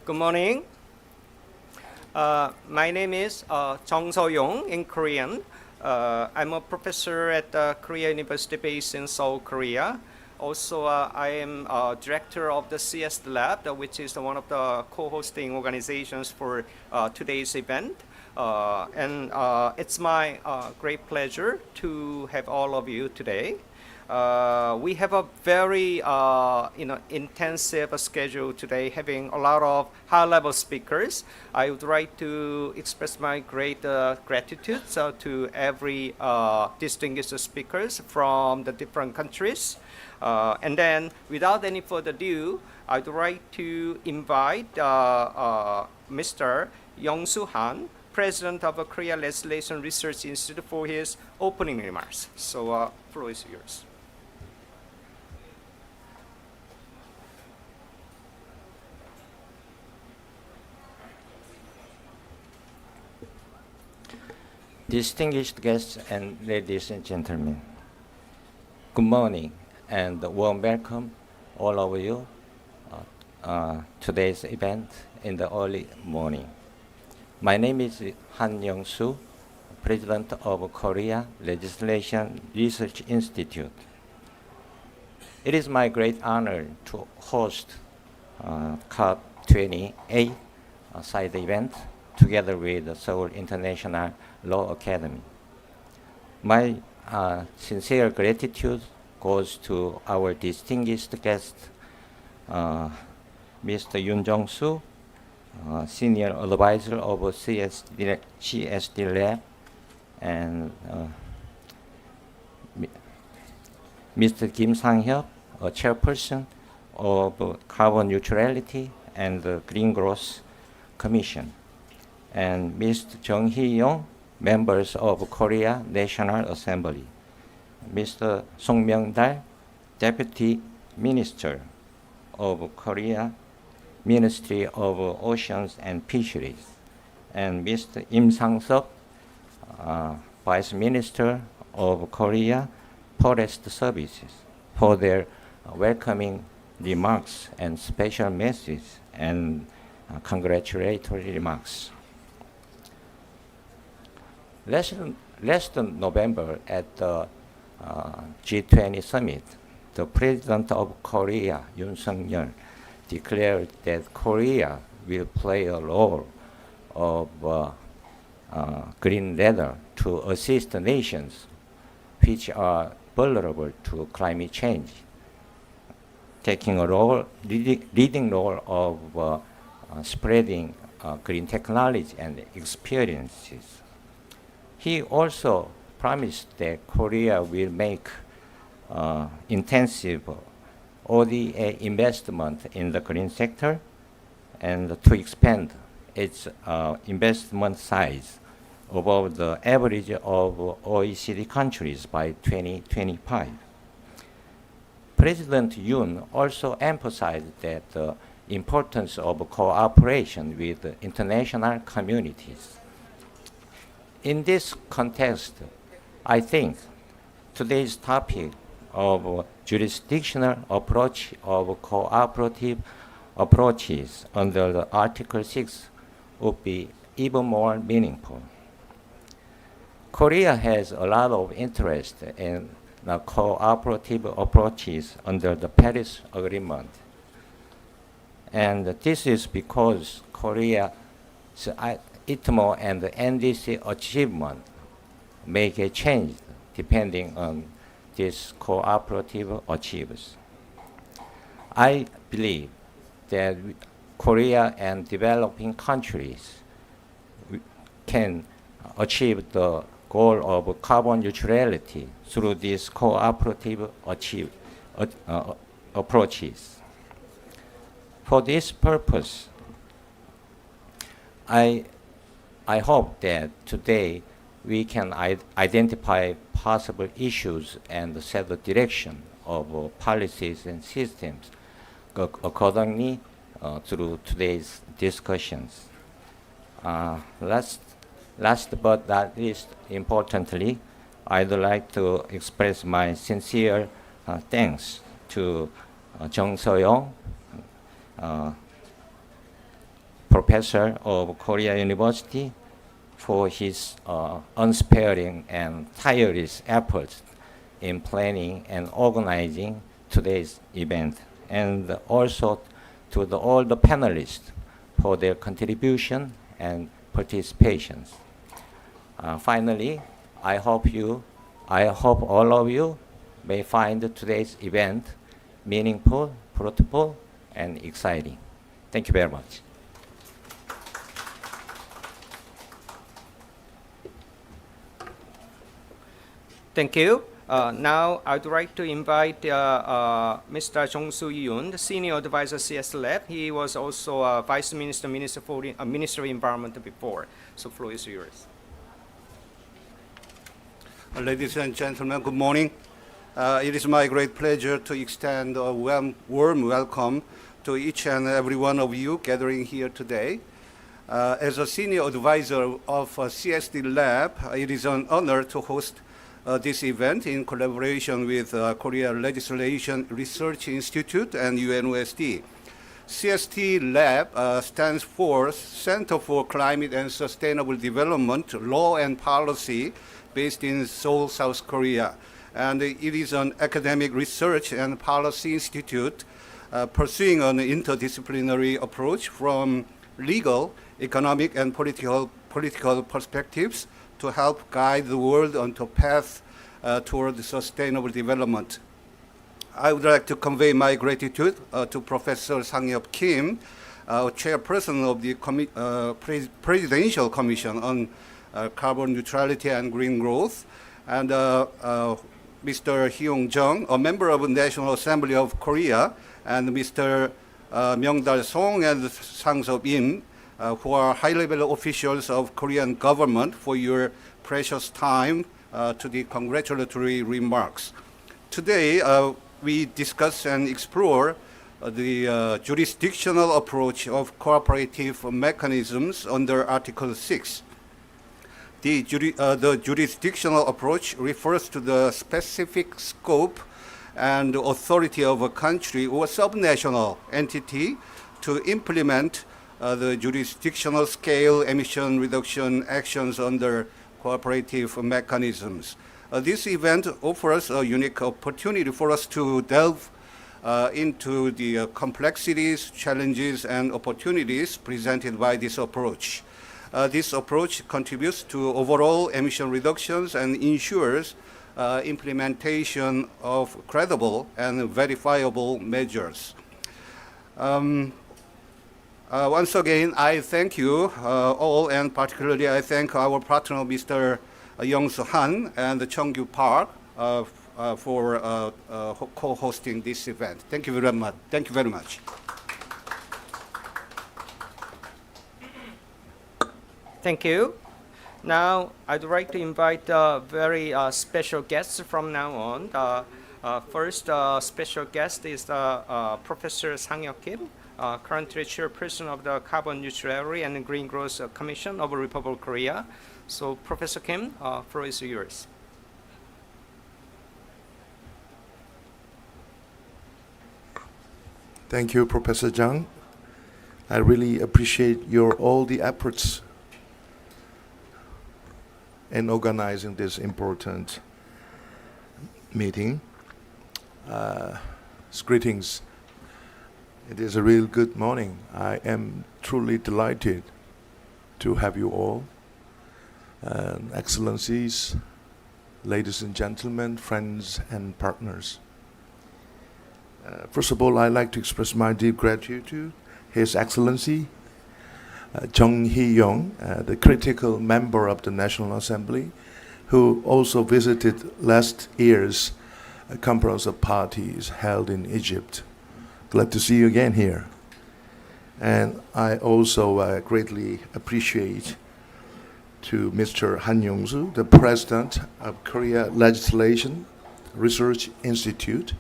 Good morning. My name is Jong-Soo in Korean. I'm a professor at Korea University based in Seoul, Korea. Also, I am director of the CSDLAP, which is one of the co-hosting organizations for today's event. And it's my great pleasure to have all of you today. We have a very intensive schedule today, having a lot of high-level speakers. I would like to express my great gratitude to every distinguished speakers from the different countries. And then, without any further ado, I'd like to invite Mr. Yeong-Soo, President of the Korea Legislation Research Institute, for his opening remarks. So, floor is yours. Distinguished guests and ladies and gentlemen, good morning and warm welcome all of you today's event in the early morning. My name is Yeong-Soo, President of Korea Legislation Research Institute. It is my great honor to host COP28 side event together with the Seoul International Law Academy. My sincere gratitude goes to our distinguished guest, Mr. Yoon Jong-Soo, Senior Advisor of CSDLAP, and Mr. Kim Sang-hyup, a Chairperson of Carbon Neutrality and the Green Growth Commission, and Mr. Jung Hee-yong, members of Korea National Assembly, Mr. Myung-dal, Deputy Minister of Korea Ministry of Oceans and Fisheries, and Mr. Sang-Seop, Vice Minister of Korea Forest Services, for their welcoming remarks and special message and congratulatory remarks. Last November at the G20 summit, the President of Korea, Yoon declared that Korea will play a role of green ladder to assist nations which are vulnerable to climate change, taking a leading role of spreading green technology and experiences. He also promised that Korea will make intensive ODA investment in the green sector and to expand its investment size above the average of OECD countries by 2025. President Yoon also emphasized that the importance of cooperation with international communities. In this context, I think today's topic of jurisdictional approach of cooperative approaches under the Article 6 would be even more meaningful. Korea has a lot of interest in the cooperative approaches under the Paris Agreement. And this is because Korea's ITMO and the NDC achievement may get changed depending on these cooperative achievements. I believe that Korea and developing countries can achieve the goal of carbon neutrality through these cooperative approaches. For this purpose, I hope that today we can identify possible issues and set the direction of policies and systems accordingly through today's discussions. Last but not least, importantly, I'd like to express my sincere thanks to Suh-Yong, professor of Korea University for his unsparing and tireless efforts in planning and organizing today's event, and also to all the panelists for their contribution and participation. Finally, I hope all of you may find today's event meaningful, fruitful, and exciting. Thank you very much. Thank you. Now, I'd like to invite Mr. Jong-Soo Yoon, the Senior Advisor CSDLAP. He was also Vice Minister, Minister of Environment before. So, floor is yours. Ladies and gentlemen, good morning. It is my great pleasure to extend a warm welcome to each and every one of you gathering here today. As a Senior Advisor of CSDLAP, it is an honor to host this event in collaboration with Korea Legislation Research Institute and UNOSD. CSDLAP stands for Center for Climate and Sustainable Development Law and Policy, based in Seoul, South Korea. And it is an academic research and policy institute pursuing an interdisciplinary approach from legal, economic, and political perspectives to help guide the world onto a path toward sustainable development. I would like to convey my gratitude to Professor Sang-hyup Kim, Chairperson of the Presidential Commission on Carbon Neutrality and Green Growth, and Mr. Hee-yong, a member of the National Assembly of Korea, and Mr. Myung-dal and Sang-Seop, who are high-level officials of Korean government, for your precious time to the congratulatory remarks. Today, we discuss and explore the jurisdictional approach of cooperative mechanisms under Article 6. The jurisdictional approach refers to the specific scope and authority of a country or subnational entity to implement the jurisdictional scale emission reduction actions under cooperative mechanisms. This event offers a unique opportunity for us to delve into the complexities, challenges, and opportunities presented by this approach. This approach contributes to overall emission reductions and ensures implementation of credible and verifiable measures. Once again, I thank you all, and particularly I thank our partner, Mr. Yeong-Soo and Chung Park, for co-hosting this event. Thank you very much. Thank you very much. Thank you. Now, I'd like to invite very special guests from now on. First special guest is Professor Sang-hyup Kim, currently Chairperson of the Carbon Neutrality and Green Growth Commission of the Republic of Korea. So, Professor Kim, floor is yours. Thank you, Professor Jung. I really appreciate all the efforts in organizing this important meeting. Greetings. It is a real good morning. I am truly delighted to have you all. Excellencies, ladies and gentlemen, friends and partners. First of all, I'd like to express my deep gratitude to His Excellency Hee-yong, the critical member of the National Assembly, who also visited last year's Conference of Parties held in Egypt. Glad to see you again here. And I also greatly appreciate to Mr. Yeong-Soo, the President of Korea Legislation Research Institute.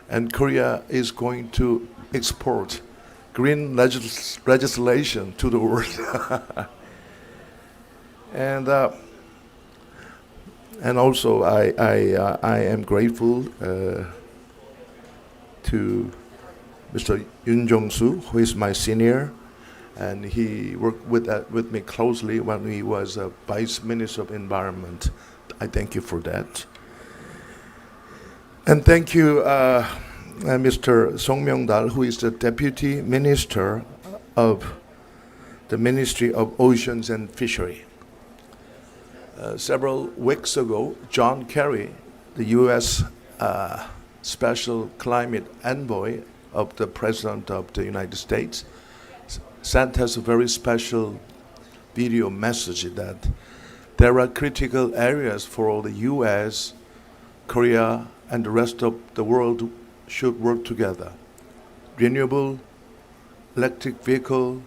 And Korea is going to export green legislation to the world. And also I am grateful to Mr. Jong-Soo, who is my senior, and he worked with me closely when he was Vice Minister of Environment. I thank you for that. And thank you, Mr. Myung-dal, who is the Deputy Minister of the Ministry of Oceans and Fisheries. Several weeks ago, John Kerry, the U.S. Special Climate Envoy of the President of the United States, sent us a very special video message that there are critical areas for the U.S., Korea, and the rest of the world should work together. Renewable, electric vehicle,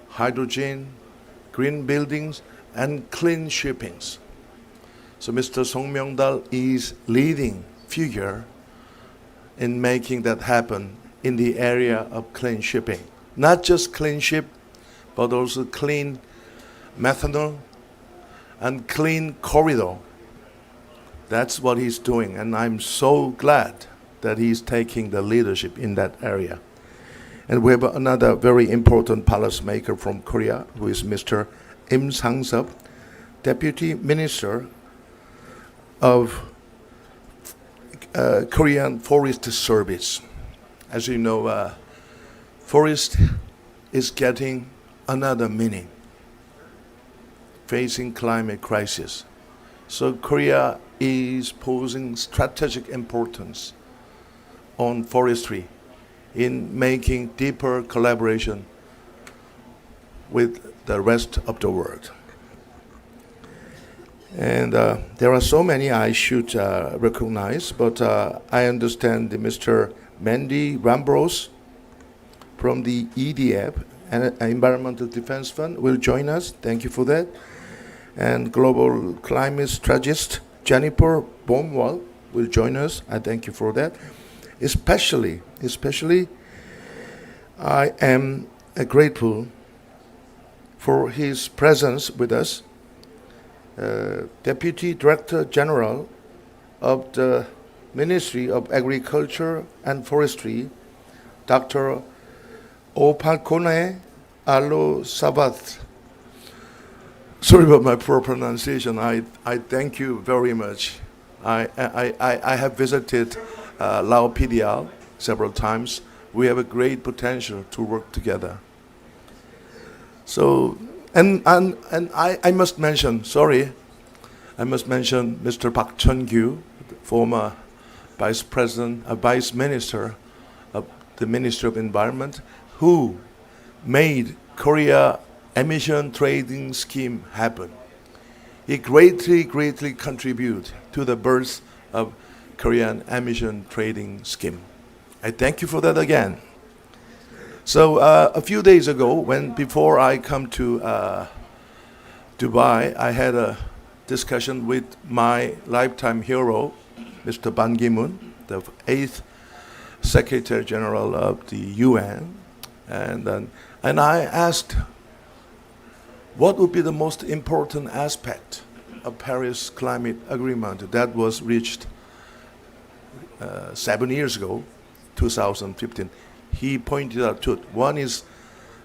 hydrogen, green buildings, and clean shippings. So Mr. Myung-dal is leading figure in making that happen in the area of clean shipping. Not just clean ship, but also clean methanol and clean corridor. That's what he's doing, and I'm so glad that he's taking the leadership in that area. And we have another very important policymaker from Korea, who is Mr. Sang-Seop, Deputy Minister of Korean Forest Service. As you know, forest is getting another meaning, facing climate crisis. So Korea is posing strategic importance on forestry in making deeper collaboration with the rest of the world. And there are so many I should recognize, but I understand that Mr. Mandy Rambros from the EDF, Environmental Defense Fund, will join us. Thank you for that. And Global Climate Strategist Jennifer Baumwald will join us. I thank you for that. Especially, I am grateful for his presence with us, Deputy Director General of the Ministry of Agriculture and Forestry, Dr. Opakone Alo-Sabath. Sorry about my poor pronunciation. I thank you very much. I have visited Lao PDL several times. We have a great potential to work together. So, and I must mention, Mr. Park Chun-gyu, former Vice Minister of the Ministry of Environment, who made Korea emission trading scheme happen. He greatly contributed to the birth of Korean emission trading scheme. I thank you for that again. So a few days ago, before I come to Dubai, I had a discussion with my lifetime hero, Mr. Ban Ki-moon, the 8th Secretary General of the UN, and I asked, what would be the most important aspect of Paris Climate Agreement that was reached 7 years ago, 2015? He pointed out two. One is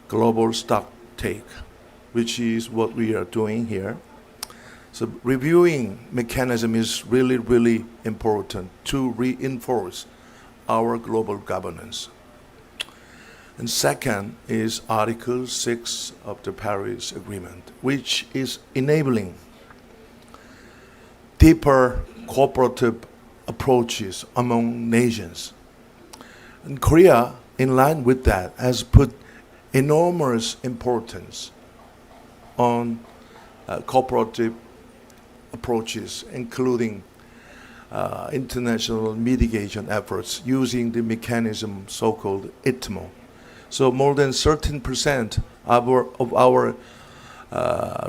global stock take, which is what we are doing here. So reviewing mechanism is really important to reinforce our global governance. And second is Article 6 of the Paris Agreement, which is enabling deeper cooperative approaches among nations. And Korea, in line with that, has put enormous importance on cooperative approaches, including international mitigation efforts using the mechanism so-called ITMO. So more than 13% of our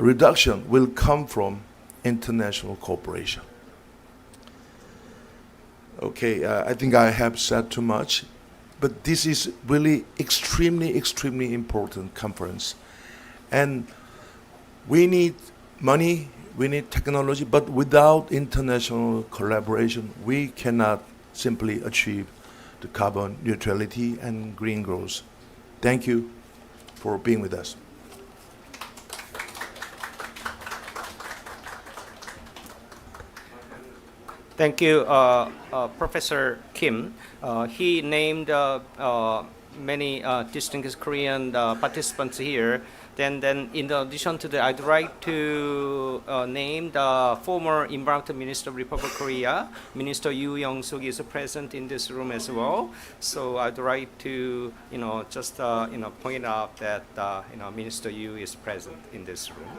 reduction will come from international cooperation. Okay, I think I have said too much, but this is really extremely important conference. And we need money, we need technology, but without international collaboration, we cannot simply achieve the carbon neutrality and green growth. Thank you for being with us. Thank you, Professor Kim. He named many distinguished Korean participants here. Then in addition to that, I'd like to name the former Environment Minister of Republic of Korea, Minister Yeong-Soo is present in this room as well. So I'd like to, just point out that Minister Yu is present in this room.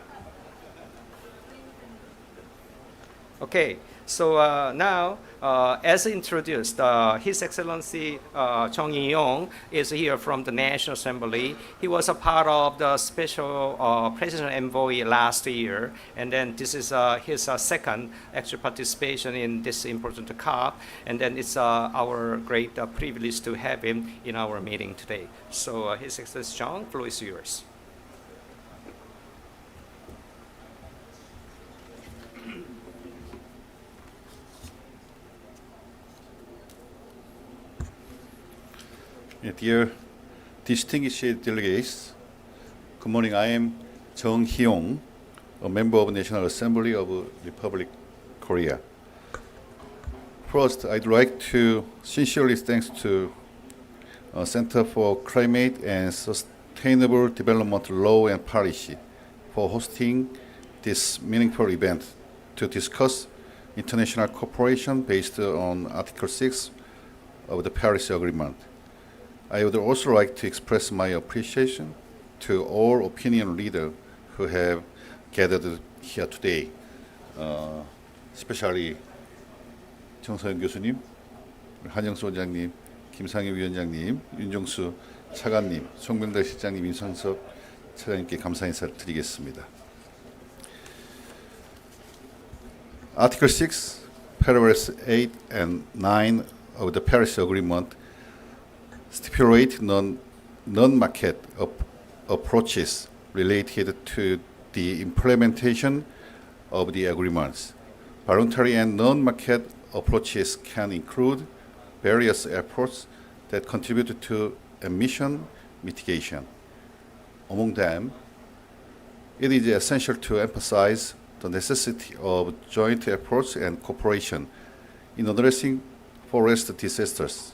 Okay, so now, as introduced, His Excellency Hee-yong is here from the National Assembly. He was a part of the special President Envoy last year, and then this is his second actual participation in this important COP, and then it's our great privilege to have him in our meeting today. So His Excellency Jung, floor is yours. Dear distinguished delegates, good morning. I am Hee-yong, a member of the National Assembly of Republic of Korea. First, I'd like to sincerely thank to Center for Climate and Sustainable Development Law and Policy for hosting this meaningful event to discuss international cooperation based on Article 6 of the Paris Agreement. I would also like to express my appreciation to all opinion leaders who have gathered here today, especially 정서영 교수님, 한영수 원장님, 김상엽 위원장님, 윤종수 차관님, 송명달 실장님, 임상섭 차관님께 감사 인사를 드리겠습니다. Article 6, paragraphs 8 and 9 of the Paris Agreement stipulate non-market approaches related to the implementation of the agreements. Voluntary and non-market approaches can include various efforts that contribute to emission mitigation. Among them, it is essential to emphasize the necessity of joint efforts and cooperation in addressing forest disasters,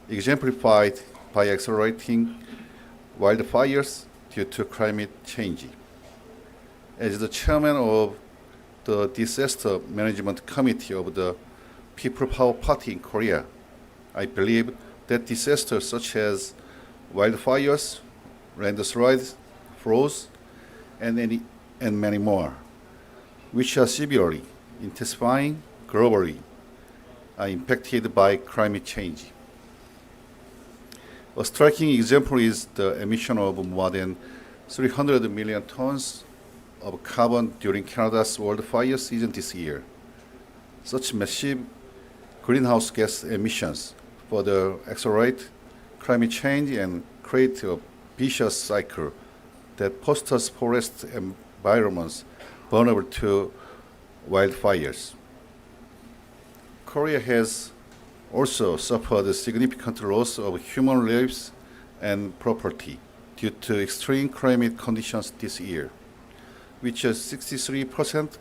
exemplified by accelerating wildfires due to climate change. As the chairman of the Disaster Management Committee of the People Power Party in Korea, I believe that disasters such as wildfires, landslides, floods, and many more, which are severely intensifying globally, are impacted by climate change. A striking example is the emission of more than 300 million tons of carbon during Canada's wildfire season this year. Such massive greenhouse gas emissions further accelerate climate change and create a vicious cycle that fosters forest environments vulnerable to wildfires. Korea has also suffered a significant loss of human lives and property due to extreme climate conditions this year, which is 63%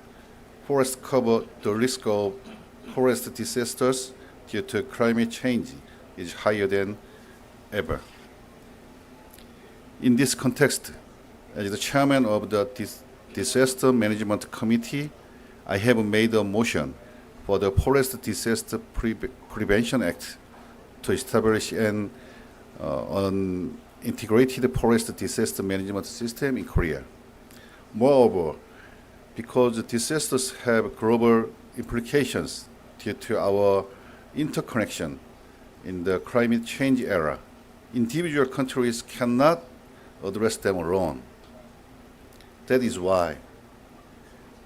forest cover. The risk of forest disasters due to climate change is higher than ever. In this context, as the chairman of the Disaster Management Committee, I have made a motion for the Forest Disaster Prevention Act to establish an integrated forest disaster management system in Korea. Moreover, because disasters have global implications due to our interconnection in the climate change era, individual countries cannot address them alone. That is why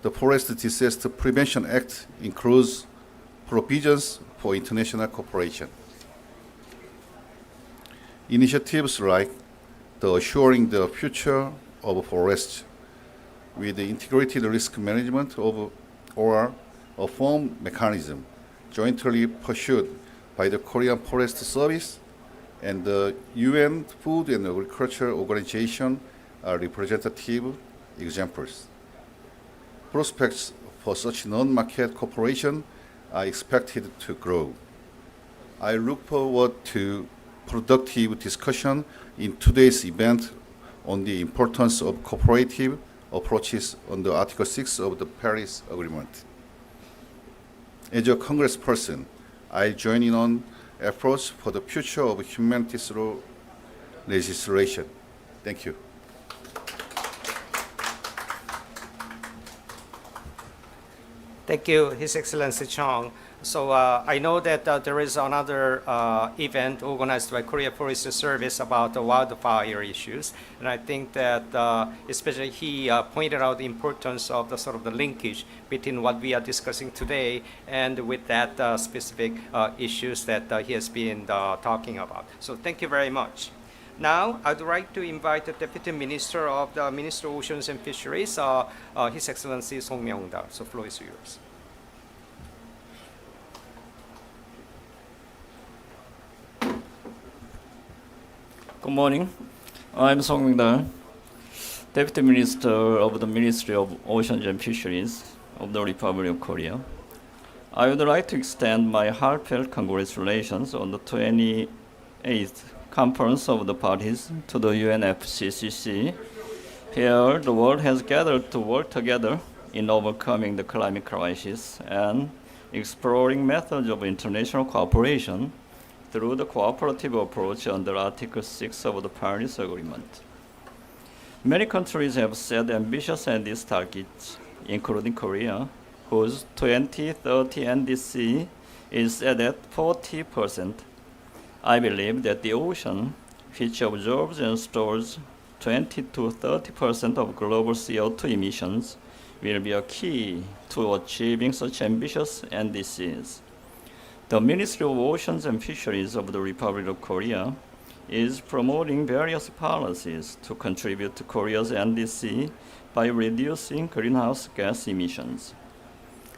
the Forest Disaster Prevention Act includes provisions for international cooperation. Initiatives like the Assuring the Future of Forests with the Integrated Risk Management or a firm mechanism jointly pursued by the Korean Forest Service and the UN Food and Agriculture Organization are representative examples. Prospects for such non-market cooperation are expected to grow. I look forward to productive discussion in today's event on the importance of cooperative approaches under Article 6 of the Paris Agreement. As a Congressperson, I join in on efforts for the future of humanities law legislation. Thank you. Thank you, His Excellency Chung. So I know that there is another event organized by Korea Forest Service about the wildfire issues, and I think that especially he pointed out the importance of the sort of the linkage between what we are discussing today and with that specific issues that he has been talking about. So thank you very much. Now, I'd like to invite the Deputy Minister of the Ministry of Oceans and Fisheries, His Excellency Myung-dal. So floor is yours. Good morning. I'm Sang-hyup, Deputy Minister of the Ministry of Oceans and Fisheries of the Republic of Korea. I would like to extend my heartfelt congratulations on the 28th Conference of the Parties to the UNFCCC, where the world has gathered to work together in overcoming the climate crisis and exploring methods of international cooperation through the cooperative approach under Article 6 of the Paris Agreement. Many countries have set ambitious NDC targets, including Korea, whose 2030 NDC is set at 40%. I believe that the ocean, which absorbs and stores 20 to 30% of global CO2 emissions, will be a key to achieving such ambitious NDCs. The Ministry of Oceans and Fisheries of the Republic of Korea is promoting various policies to contribute to Korea's NDC by reducing greenhouse gas emissions.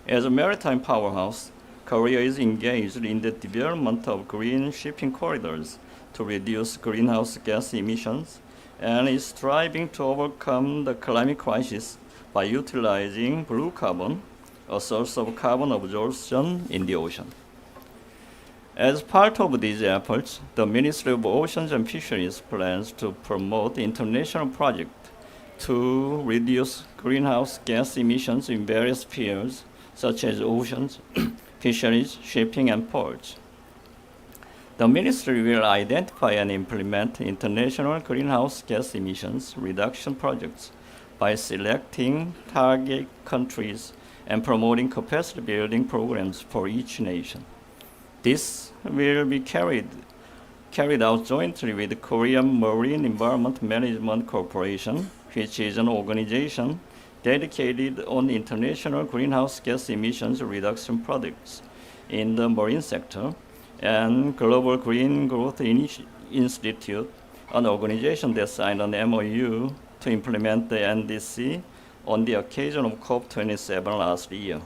As a maritime powerhouse, Korea is engaged in the development of green shipping corridors to reduce greenhouse gas emissions and is striving to overcome the climate crisis by utilizing blue carbon, a source of carbon absorption in the ocean. As part of these efforts, the Ministry of Oceans and Fisheries plans to promote international projects to reduce greenhouse gas emissions in various fields, such as oceans, fisheries, shipping, and ports. The Ministry will identify and implement international greenhouse gas emissions reduction projects by selecting target countries and promoting capacity building programs for each nation. This will be carried out jointly with the Korean Marine Environment Management Corporation, which is an organization dedicated on international greenhouse gas emissions reduction projects in the marine sector, and Global Green Growth Institute, an organization that signed an MOU to implement the NDC on the occasion of COP27 last year.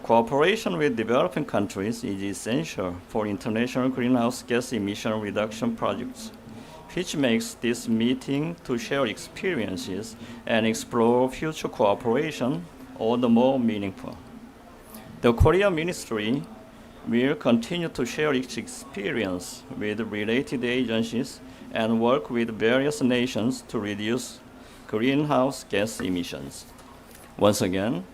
Cooperation with developing countries is essential for international greenhouse gas emission reduction projects, which makes this meeting to share experiences and explore future cooperation all the more meaningful. The Korea Ministry will continue to share its experience with related agencies and work with various nations to reduce greenhouse gas emissions. Once again,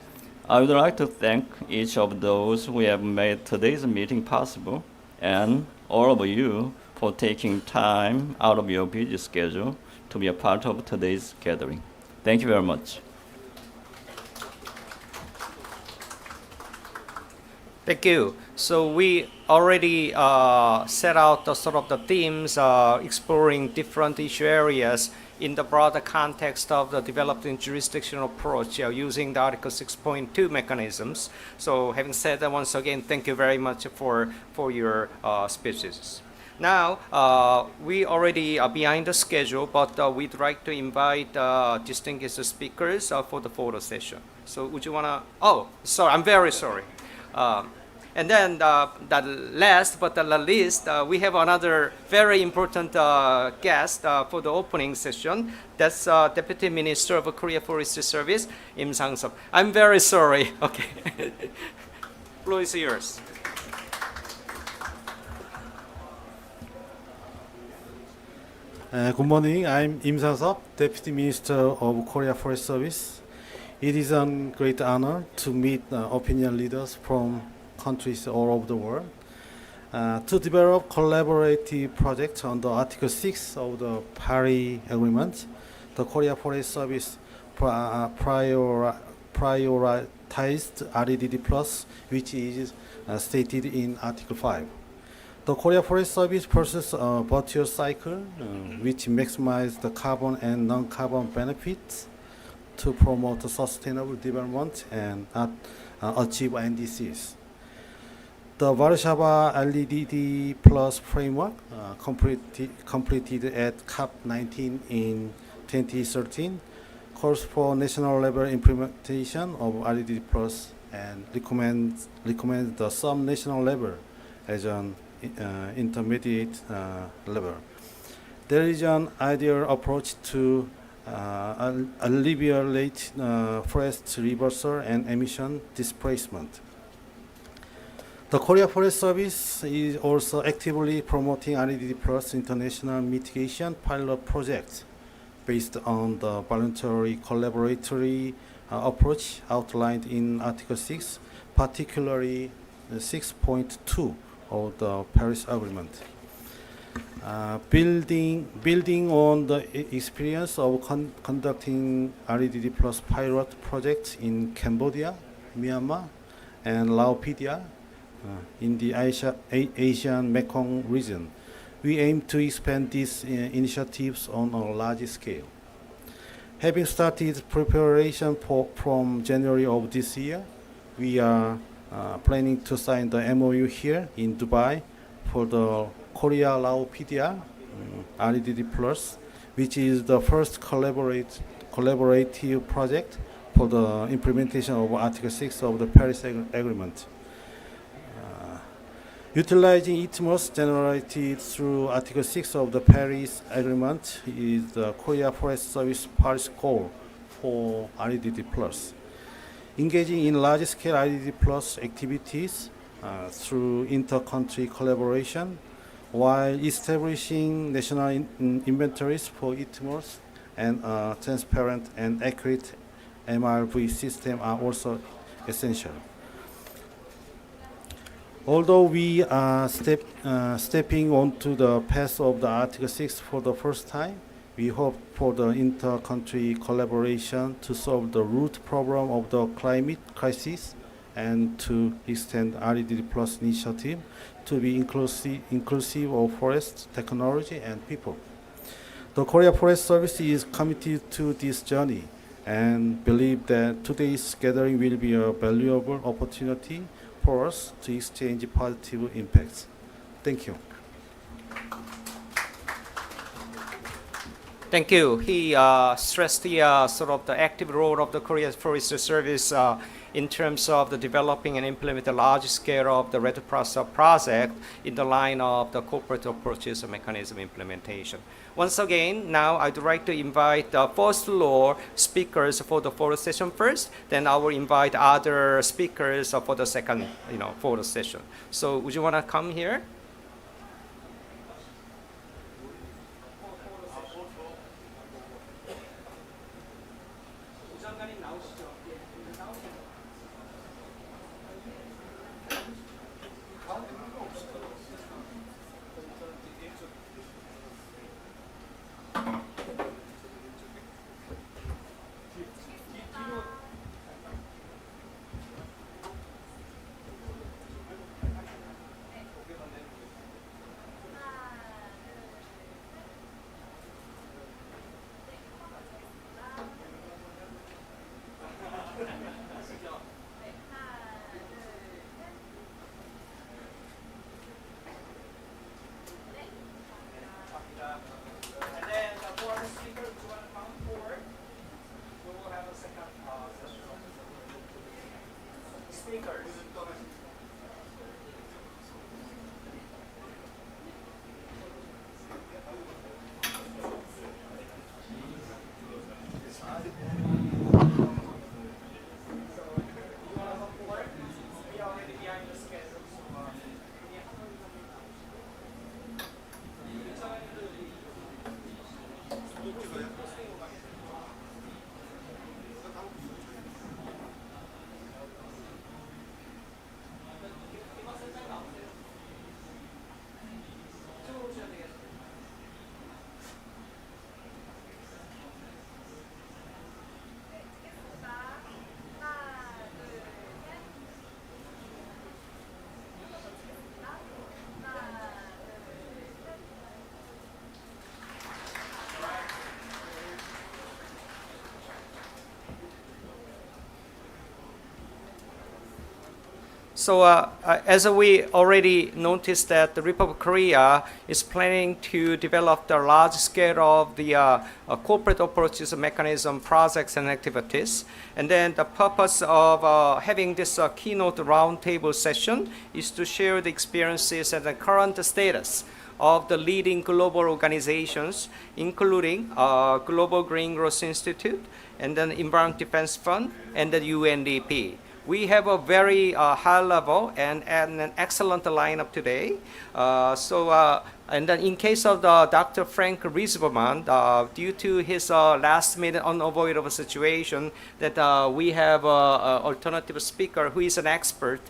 I would like to thank each of those who have made today's meeting possible and all of you for taking time out of your busy schedule to be a part of today's gathering. Thank you very much. Thank you. So we already set out the sort of the themes, exploring different issue areas in the broader context of the developing jurisdictional approach using the Article 6.2 mechanisms. So having said that, once again, thank you very much for your speeches. Now, we already are behind the schedule, but we'd like to invite distinguished speakers for the photo session. So would you want to, oh, sorry, I'm very sorry. And then the last but not least, we have another very important guest for the opening session. That's Deputy Minister of Korea Forestry Service, Sang-Seop. I'm very sorry. Okay. Floor is yours. Good morning. I'm Sang-Seop, Deputy Minister of Korea Forest Service. It is a great honor to meet opinion leaders from countries all over the world to develop collaborative projects under Article 6 of the Paris Agreement. The Korea Forest Service prioritized REDD+, which is stated in Article 5. The Korea Forest Service pursues a virtuous cycle which maximizes the carbon and non-carbon benefits to promote sustainable development and achieve NDCs. The Warsaw LEDD Plus framework completed at COP28 in 2013 calls for national level implementation of REDD Plus and recommends the sub-national level as an intermediate level. There is an ideal approach to alleviate forest reversal and emission displacement. The Korea Forest Service is also actively promoting REDD Plus international mitigation pilot projects based on the voluntary collaboratory approach outlined in Article 6, particularly 6.2 of the Paris Agreement. Building on the experience of conducting REDD Plus pilot projects in Cambodia, Myanmar, and Laos in the Asian Mekong region, we aim to expand these initiatives on a large scale. Having started preparation from January of this year, we are planning to sign the MOU here in Dubai for the Korea-Lao PDR REDD Plus, which is the first collaborative project for the implementation of Article 6 of the Paris Agreement. Utilizing ITMOS generated through Article 6 of the Paris Agreement is the Korea Forest Service Paris goal for REDD Plus. Engaging in large-scale REDD Plus activities through inter-country collaboration while establishing national inventories for ITMOS and transparent and accurate MRV system are also essential. Although we are stepping onto the path of the Article 6 for the first time, we hope for the inter-country collaboration to solve the root problem of the climate crisis and to extend REDD Plus initiative to be inclusive of forest, technology, and people. The Korea Forest Service is committed to this journey and believe that today's gathering will be a valuable opportunity for us to exchange positive impacts. Thank you. Thank you. He stressed the sort of the active role of the Korea Forestry Service in terms of the developing and implement a large scale of the REDD Plus project in the line of the corporate approaches and mechanism implementation. Once again, now I'd like to invite the first floor speakers for the photo session first, then I will invite other speakers for the second photo session. So would you want to come here? So as we already noticed that the Republic of Korea is planning to develop the large scale of the corporate approaches, mechanism, projects, and activities. And then the purpose of having this keynote roundtable session is to share the experiences and the current status of the leading global organizations, including Global Green Growth Institute, and then Environment Defense Fund, and the UNDP. We have a very high level and an excellent lineup today. And then in case of the Dr. Frank Riesberman, due to his last minute unavoidable situation, that we have an alternative speaker who is an expert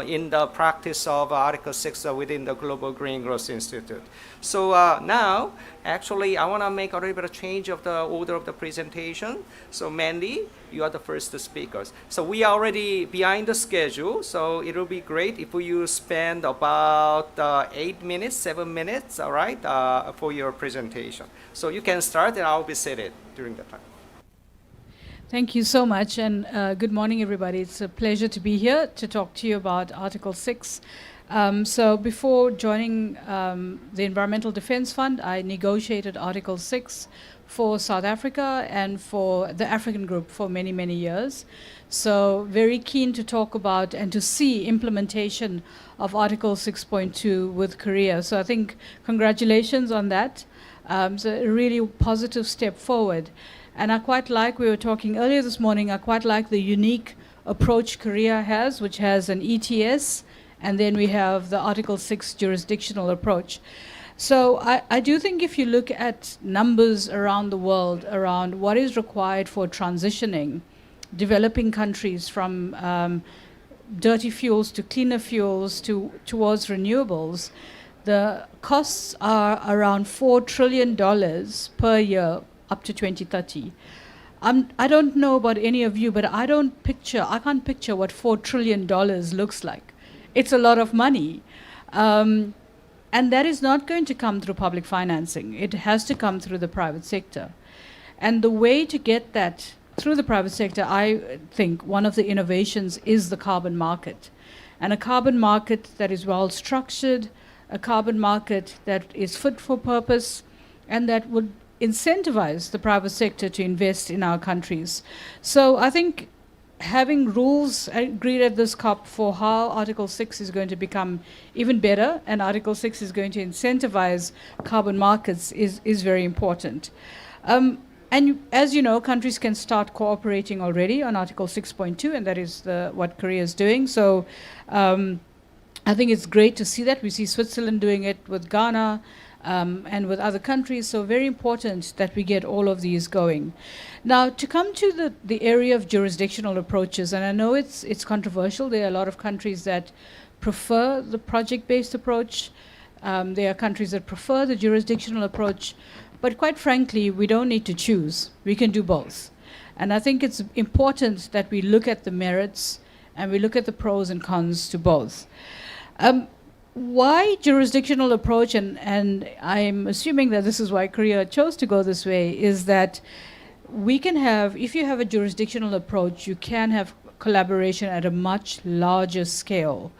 in the practice of Article 6 within the Global Green Growth Institute. So now, actually, I want to make a little bit of change of the order of the presentation. So Mandy, you are the first speakers. So we are already behind the schedule, so it will be great if you spend about 8 minutes, 7 minutes, all right, for your presentation. So you can start and I'll be seated during the time. Thank you so much, and good morning, everybody. It's a pleasure to be here to talk to you about Article 6. So before joining the Environmental Defense Fund, I negotiated Article 6 for South Africa and for the African group for many, many years. So very keen to talk about and to see implementation of Article 6.2 with Korea. So I think congratulations on that. It's a really positive step forward. And I quite like, we were talking earlier this morning, I quite like the unique approach Korea has, which has an ETS, and then we have the Article 6 jurisdictional approach. So I do think if you look at numbers around the world, around what is required for transitioning developing countries from dirty fuels to cleaner fuels towards renewables, the costs are around $4 trillion per year up to 2030. I don't know about any of you, but I can't picture what $4 trillion looks like. It's a lot of money. And that is not going to come through public financing. It has to come through the private sector. And the way to get that through the private sector, I think one of the innovations is the carbon market. And a carbon market that is well structured, a carbon market that is fit for purpose, and that would incentivize the private sector to invest in our countries. So I think having rules agreed at this COP for how Article 6 is going to become even better, and Article 6 is going to incentivize carbon markets is very important. And as you know, countries can start cooperating already on Article 6.2, and that is what Korea is doing. So I think it's great to see that. We see Switzerland doing it with Ghana, and with other countries, so very important that we get all of these going. Now, to come to the area of jurisdictional approaches, and I know it's controversial. There are a lot of countries that prefer the project-based approach. There are countries that prefer the jurisdictional approach. But quite frankly, we don't need to choose. We can do both. And I think it's important that we look at the merits and we look at the pros and cons to both. Why jurisdictional approach, and I'm assuming that this is why Korea chose to go this way, is that we can have, if you have a jurisdictional approach, you can have collaboration at a much larger scale.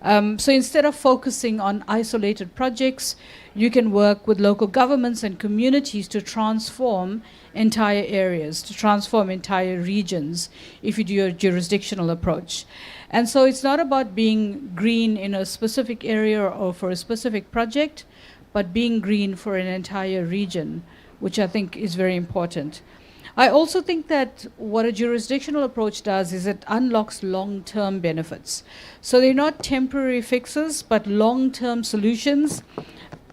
So instead of focusing on isolated projects, you can work with local governments and communities to transform entire areas, to transform entire regions if you do a jurisdictional approach. And so it's not about being green in a specific area or for a specific project, but being green for an entire region, which I think is very important. I also think that what a jurisdictional approach does is it unlocks long-term benefits. So they're not temporary fixes, but long-term solutions,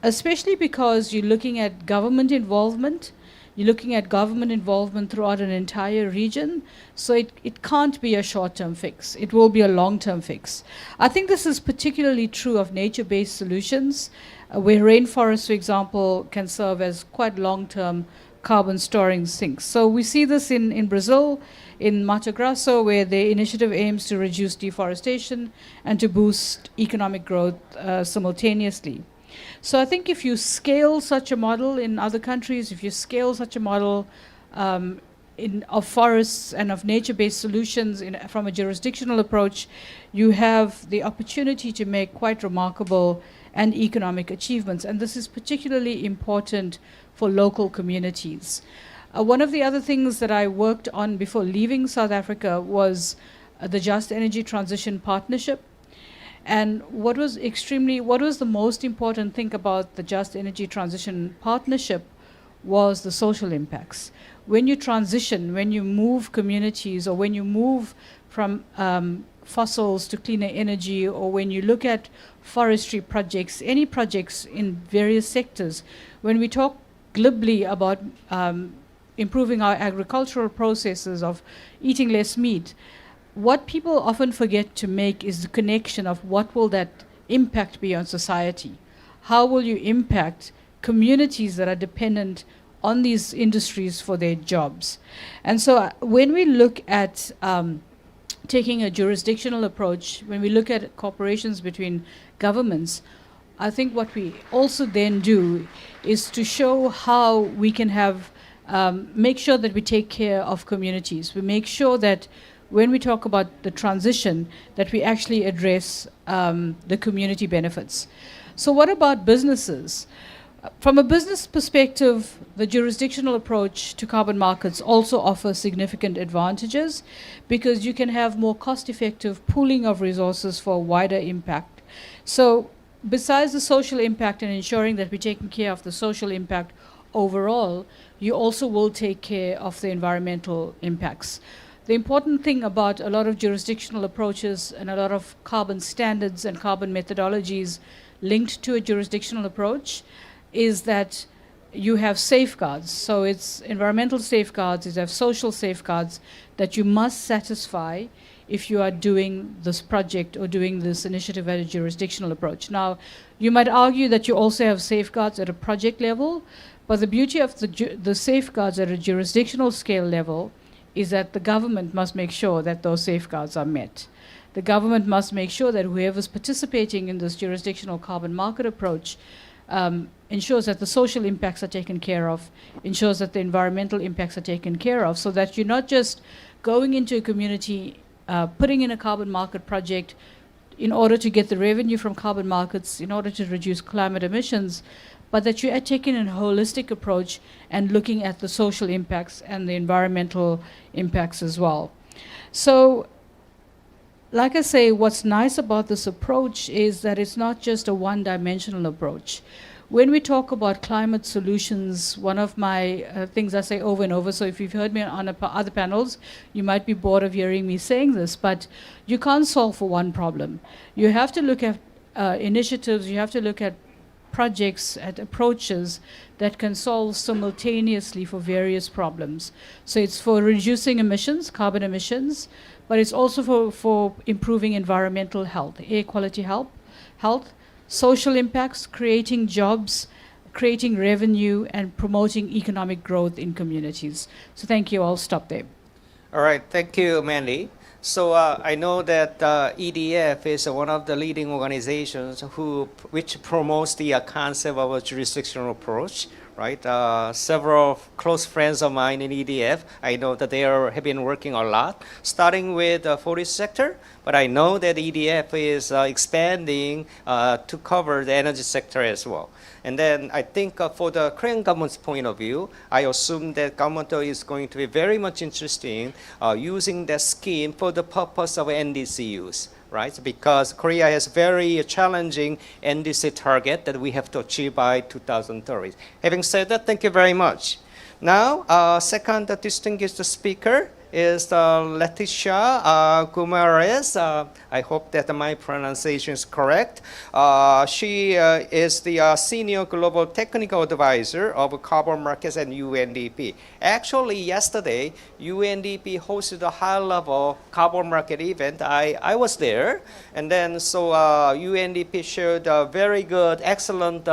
especially because you're looking at government involvement. You're looking at government involvement throughout an entire region. So it can't be a short-term fix. It will be a long-term fix. I think this is particularly true of nature-based solutions, where rainforests, for example, can serve as quite long-term carbon storing sinks. So we see this in Brazil, in Mato Grosso, where the initiative aims to reduce deforestation and to boost economic growth simultaneously. So I think if you scale such a model in other countries, if you scale such a model of forests and of nature-based solutions from a jurisdictional approach, you have the opportunity to make quite remarkable and economic achievements. And this is particularly important for local communities. One of the other things that I worked on before leaving South Africa was the Just Energy Transition Partnership. And what was the most important thing about the Just Energy Transition Partnership was the social impacts. When you transition, when you move communities, or when you move from fossils to cleaner energy, or when you look at forestry projects, any projects in various sectors, when we talk glibly about improving our agricultural processes of eating less meat, what people often forget to make is the connection of what will that impact be on society. How will you impact communities that are dependent on these industries for their jobs? And so when we look at taking a jurisdictional approach, when we look at cooperations between governments, I think what we also then do is to show how we can have, make sure that we take care of communities. We make sure that when we talk about the transition, that we actually address the community benefits. So what about businesses? From a business perspective, the jurisdictional approach to carbon markets also offers significant advantages, because you can have more cost-effective pooling of resources for wider impact. So besides the social impact and ensuring that we're taking care of the social impact overall, you also will take care of the environmental impacts. The important thing about a lot of jurisdictional approaches and a lot of carbon standards and carbon methodologies linked to a jurisdictional approach is that you have safeguards. So it's environmental safeguards, you have social safeguards that you must satisfy if you are doing this project or doing this initiative at a jurisdictional approach. Now, you might argue that you also have safeguards at a project level, but the beauty of the safeguards at a jurisdictional scale level is that the government must make sure that those safeguards are met. The government must make sure that whoever's participating in this jurisdictional carbon market approach ensures that the social impacts are taken care of, ensures that the environmental impacts are taken care of, so that you're not just going into a community, putting in a carbon market project in order to get the revenue from carbon markets, in order to reduce climate emissions, but that you are taking a holistic approach and looking at the social impacts and the environmental impacts as well. So, like I say, what's nice about this approach is that it's not just a one-dimensional approach. When we talk about climate solutions, one of my things I say over and over, so if you've heard me on other panels, you might be bored of hearing me saying this, but you can't solve for one problem. You have to look at initiatives, you have to look at projects, at approaches that can solve simultaneously for various problems. So it's for reducing emissions, carbon emissions, but it's also for improving environmental health, air quality health, social impacts, creating jobs, creating revenue, and promoting economic growth in communities. So thank you. I'll stop there. All right, thank you, Mandy. So I know that EDF is one of the leading organizations which promotes the concept of a jurisdictional approach, right? Several close friends of mine in EDF, I know that they have been working a lot, starting with the forest sector, but I know that EDF is expanding to cover the energy sector as well. And then I think for the Korean government's point of view, I assume that government is going to be very much interested in using that scheme for the purpose of NDCUs, right? Because Korea has very challenging NDC target that we have to achieve by 2030. Having said that, thank you very much. Now, second distinguished speaker is Leticia Guimarães. I hope that my pronunciation is correct. She is the Senior Global Technical Advisor of Carbon Markets at UNDP. Actually, yesterday, UNDP hosted a high-level carbon market event. I was there. And then, so UNDP shared very good, excellent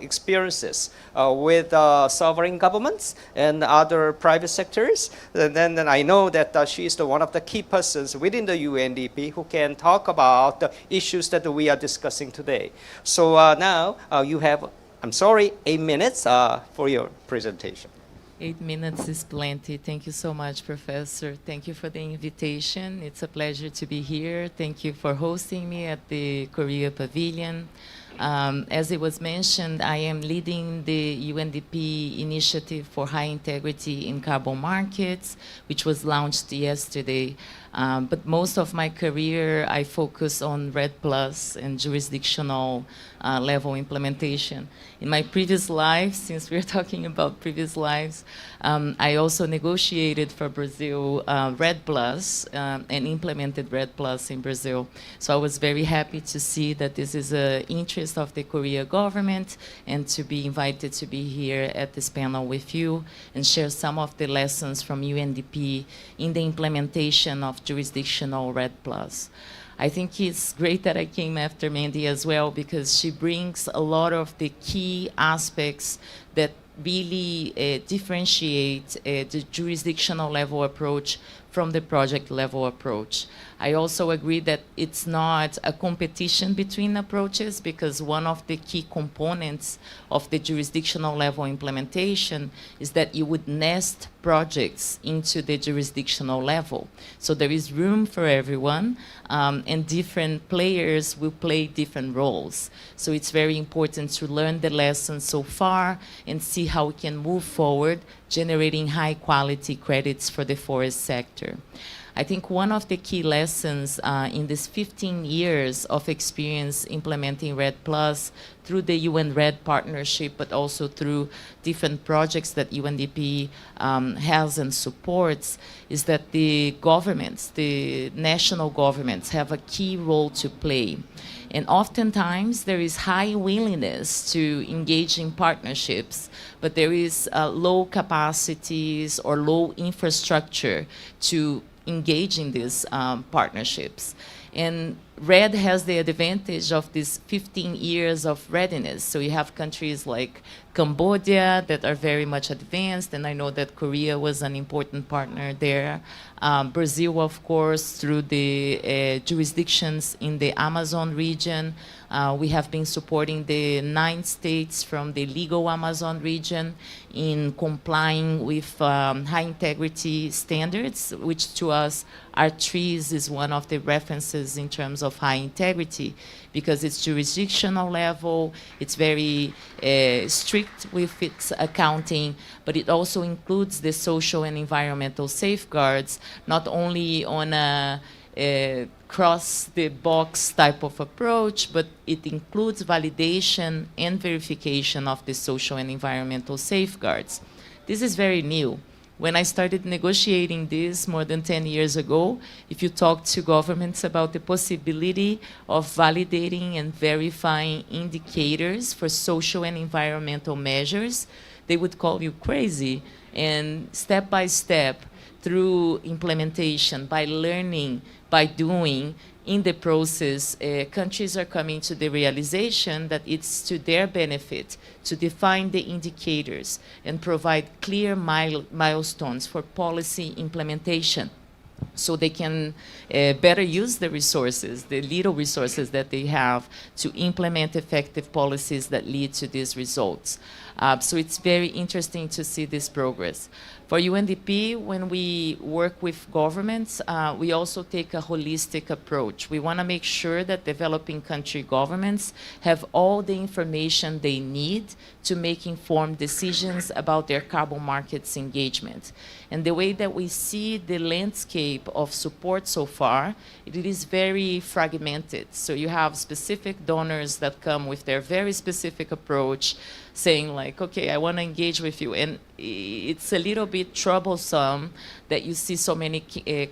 experiences with sovereign governments and other private sectors. And then I know that she is one of the key persons within the UNDP who can talk about the issues that we are discussing today. So now you have, 8 minutes for your presentation. 8 minutes is plenty. Thank you so much, Professor. Thank you for the invitation. It's a pleasure to be here. Thank you for hosting me at the Korea Pavilion. As it was mentioned, I am leading the UNDP initiative for high integrity in carbon markets, which was launched yesterday. But most of my career, I focus on RED Plus and jurisdictional level implementation. In my previous life, since we're talking about previous lives, I also negotiated for Brazil RED Plus and implemented RED Plus in Brazil. So I was very happy to see that this is an interest of the Korea government and to be invited to be here at this panel with you and share some of the lessons from UNDP in the implementation of jurisdictional RED Plus. I think it's great that I came after Mandy as well because she brings a lot of the key aspects that really differentiate the jurisdictional level approach from the project level approach. I also agree that it's not a competition between approaches because one of the key components of the jurisdictional level implementation is that you would nest projects into the jurisdictional level. So there is room for everyone and different players will play different roles. So it's very important to learn the lessons so far and see how we can move forward generating high quality credits for the forest sector. I think one of the key lessons in this 15 years of experience implementing RED Plus through the UN RED partnership, but also through different projects that UNDP has and supports, is that the governments, the national governments, have a key role to play. And oftentimes there is high willingness to engage in partnerships, but there is low capacities or low infrastructure to engage in these partnerships. And RED has the advantage of these 15 years of readiness. So you have countries like Cambodia that are very much advanced, and I know that Korea was an important partner there. Brazil, of course, through the jurisdictions in the Amazon region. We have been supporting the 9 states from the legal Amazon region in complying with high integrity standards, which to us, our trees is one of the references in terms of high integrity because it's jurisdictional level, it's very strict with its accounting, but it also includes the social and environmental safeguards, not only on a cross the box type of approach, but it includes validation and verification of the social and environmental safeguards. This is very new. When I started negotiating this more than 10 years ago, if you talk to governments about the possibility of validating and verifying indicators for social and environmental measures, they would call you crazy. And step by step, through implementation, by learning, by doing, in the process, countries are coming to the realization that it's to their benefit to define the indicators and provide clear milestones for policy implementation so they can better use the resources, the little resources that they have to implement effective policies that lead to these results. So it's very interesting to see this progress. For UNDP, when we work with governments, we also take a holistic approach. We want to make sure that developing country governments have all the information they need to make informed decisions about their carbon markets engagement. And the way that we see the landscape of support so far, it is very fragmented. So you have specific donors that come with their very specific approach, saying like, okay, I want to engage with you. And it's a little bit troublesome that you see so many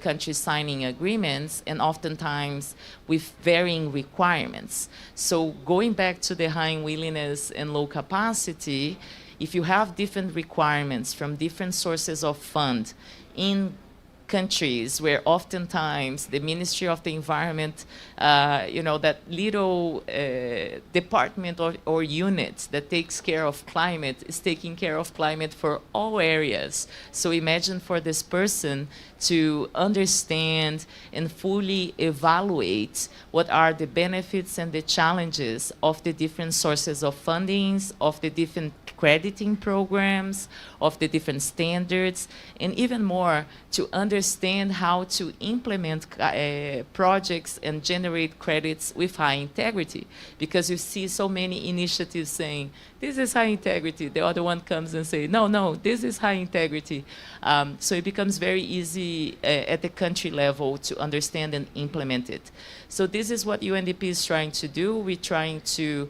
countries signing agreements and oftentimes with varying requirements. So going back to the high willingness and low capacity, if you have different requirements from different sources of fund in countries where oftentimes the Ministry of the Environment, that little department or unit that takes care of climate is taking care of climate for all areas. So imagine for this person to understand and fully evaluate what are the benefits and the challenges of the different sources of fundings, of the different crediting programs, of the different standards, and even more to understand how to implement projects and generate credits with high integrity. Because you see so many initiatives saying, this is high integrity. The other one comes and say, no, no, this is high integrity. So it becomes very easy at the country level to understand and implement it. So this is what UNDP is trying to do. We're trying to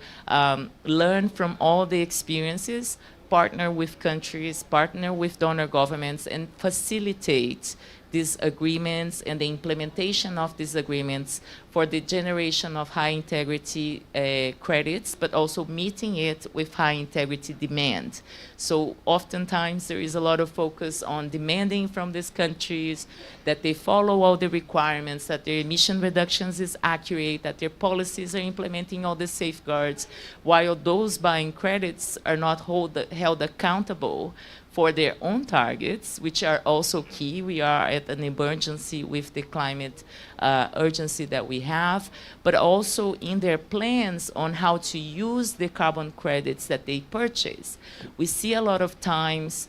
learn from all the experiences, partner with countries, partner with donor governments, and facilitate these agreements and the implementation of these agreements for the generation of high integrity credits, but also meeting it with high integrity demand. So oftentimes there is a lot of focus on demanding from these countries that they follow all the requirements, that their emission reductions is accurate, that their policies are implementing all the safeguards, while those buying credits are not held accountable for their own targets, which are also key. We are at an emergency with the climate urgency that we have, but also in their plans on how to use the carbon credits that they purchase. We see a lot of times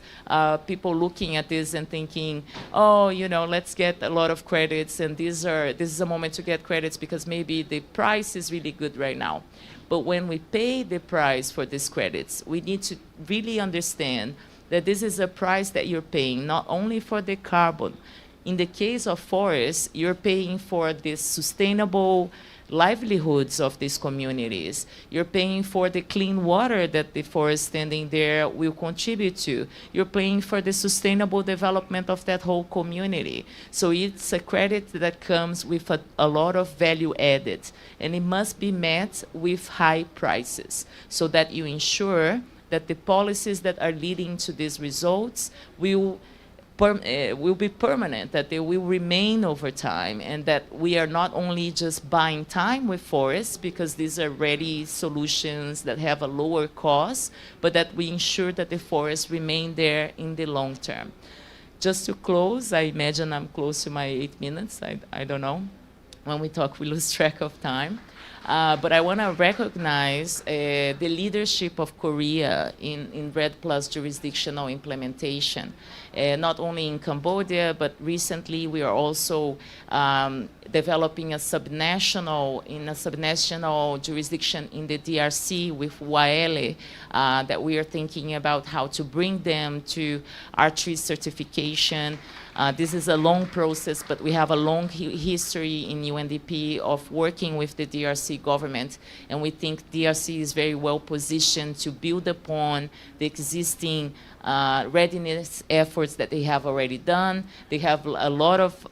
people looking at this and thinking, oh, you know, let's get a lot of credits, and this is a moment to get credits because maybe the price is really good right now. But when we pay the price for these credits, we need to really understand that this is a price that you're paying not only for the carbon. In the case of forests, you're paying for the sustainable livelihoods of these communities. You're paying for the clean water that the forest standing there will contribute to. You're paying for the sustainable development of that whole community. So it's a credit that comes with a lot of value added, and it must be met with high prices so that you ensure that the policies that are leading to these results will be permanent, that they will remain over time, and that we are not only just buying time with forests because these are ready solutions that have a lower cost, but that we ensure that the forests remain there in the long term. Just to close, I imagine I'm close to my 8 minutes. I don't know. When we talk, we lose track of time. But I want to recognize the leadership of Korea in REDD+ jurisdictional implementation. Not only in Cambodia, but recently we are also developing a subnational jurisdiction in the DRC with Waele, that we are thinking about how to bring them to archery certification. This is a long process, but we have a long history in UNDP of working with the DRC government, and we think DRC is very well positioned to build upon the existing readiness efforts that they have already done. They have a lot of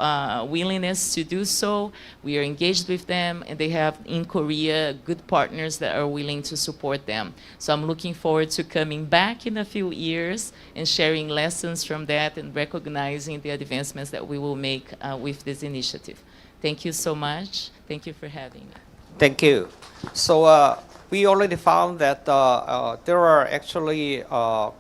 willingness to do so. We are engaged with them, and they have in Korea good partners that are willing to support them. So I'm looking forward to coming back in a few years and sharing lessons from that and recognizing the advancements that we will make with this initiative. Thank you so much. Thank you for having me. Thank you. So we already found that there are actually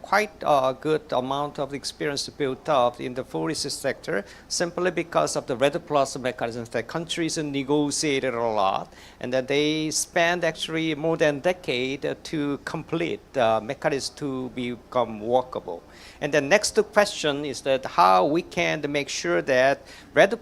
quite a good amount of experience built up in the forest sector simply because of the REDD+ mechanisms that countries negotiated a lot, and that they spent actually more than a decade to complete the mechanism to become workable. And the next question is that how we can make sure that REDD+,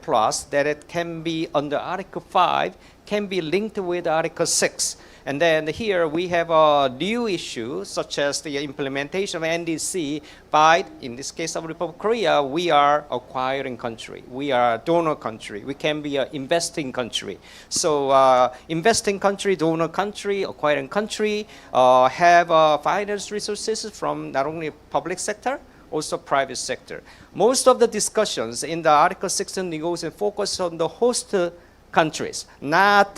that it can be under Article 5, can be linked with Article 6. And then here we have a new issue, such as the implementation of NDC by, in this case of Republic of Korea, we are acquiring country. We are a donor country. We can be an investing country. So investing country, donor country, acquiring country have finance resources from not only public sector, also private sector. Most of the discussions in the Article 6 negotiation focus on the host countries, not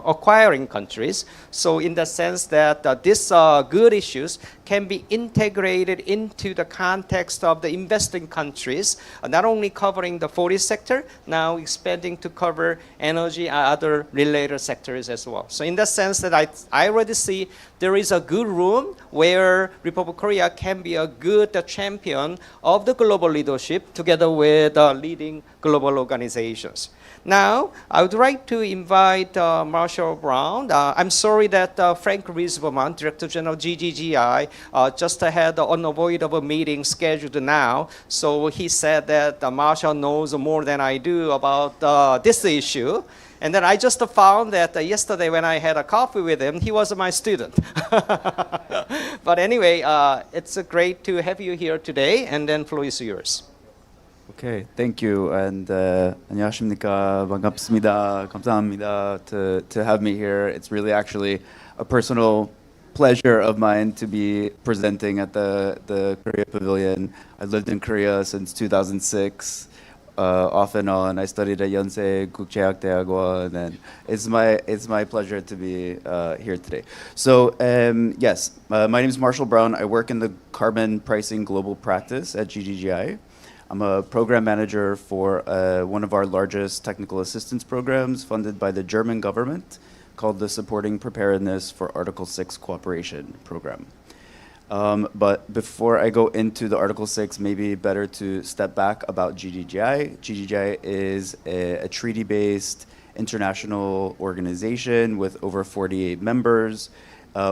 acquiring countries. So in the sense that these good issues can be integrated into the context of the investing countries, not only covering the forest sector, now expanding to cover energy and other related sectors as well. So in the sense that I already see there is a good room where Republic of Korea can be a good champion of the global leadership together with leading global organizations. Now, now, I would like to invite Marshall Brown. I'm sorry that Frank Riesberman, Director General GGGI, just had an unavoidable meeting scheduled now. So he said that Marshall knows more than I do about this issue. And then I just found that yesterday when I had a coffee with him, he was my student. But anyway, it's great to have you here today, and then floor is yours. Okay, thank you. And 안녕하십니까, 반갑습니다, 감사합니다 to have me here. It's really actually a personal pleasure of mine to be presenting at the Korea Pavilion. I lived in Korea since 2006. Off and on. I studied at Yonsei 국제학대학원, and it's my pleasure to be here today. So yes, my name is Marshall Brown. I work in the carbon pricing global practice at GGGI. I'm a program manager for one of our largest technical assistance programs funded by the German government called the Supporting Preparedness for Article 6 Cooperation Program. But before I go into the Article 6, maybe better to step back about GGGI. GGGI is a treaty-based international organization with over 48 members.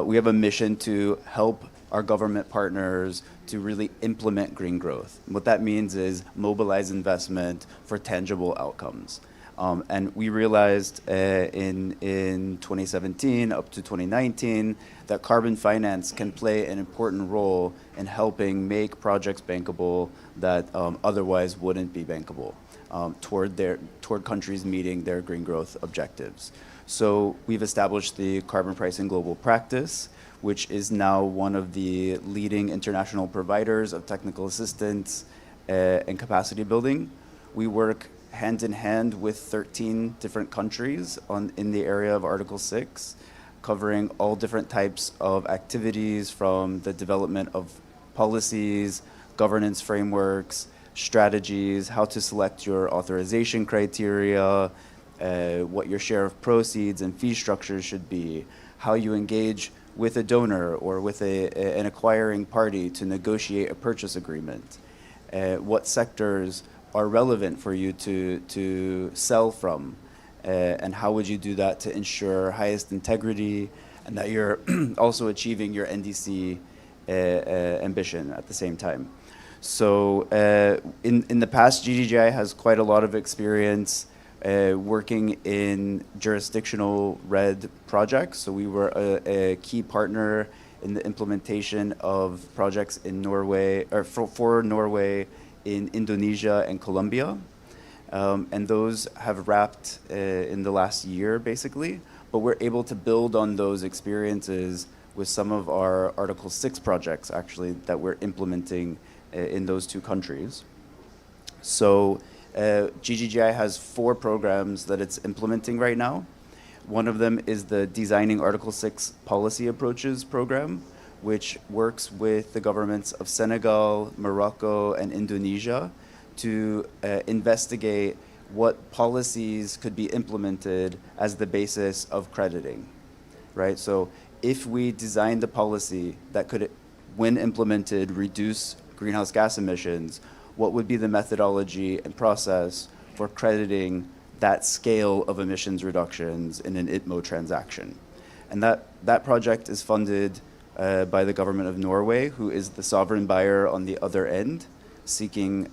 We have a mission to help our government partners to really implement green growth. What that means is mobilize investment for tangible outcomes. And we realized in 2017 up to 2019 that carbon finance can play an important role in helping make projects bankable that otherwise wouldn't be bankable toward countries meeting their green growth objectives. So we've established the carbon pricing global practice, which is now one of the leading international providers of technical assistance and capacity building. We work hand in hand with 13 different countries in the area of Article 6, covering all different types of activities from the development of policies, governance frameworks, strategies, how to select your authorization criteria, what your share of proceeds and fee structures should be, how you engage with a donor or with an acquiring party to negotiate a purchase agreement, what sectors are relevant for you to sell from, and how would you do that to ensure highest integrity and that you're also achieving your NDC ambition at the same time. So in the past, GGGI has quite a lot of experience working in jurisdictional red projects. So we were a key partner in the implementation of projects in Norway, or for Norway, in Indonesia and Colombia. And those have wrapped in the last year, basically. But we're able to build on those experiences with some of our Article 6 projects, actually, that we're implementing in those two countries. So GGGI has 4 programs that it's implementing right now. One of them is the Designing Article 6 Policy Approaches program, which works with the governments of Senegal, Morocco, and Indonesia to investigate what policies could be implemented as the basis of crediting, right? So if we designed a policy that could, when implemented, reduce greenhouse gas emissions, what would be the methodology and process for crediting that scale of emissions reductions in an ITMO transaction? And that project is funded by the government of Norway, who is the sovereign buyer on the other end, seeking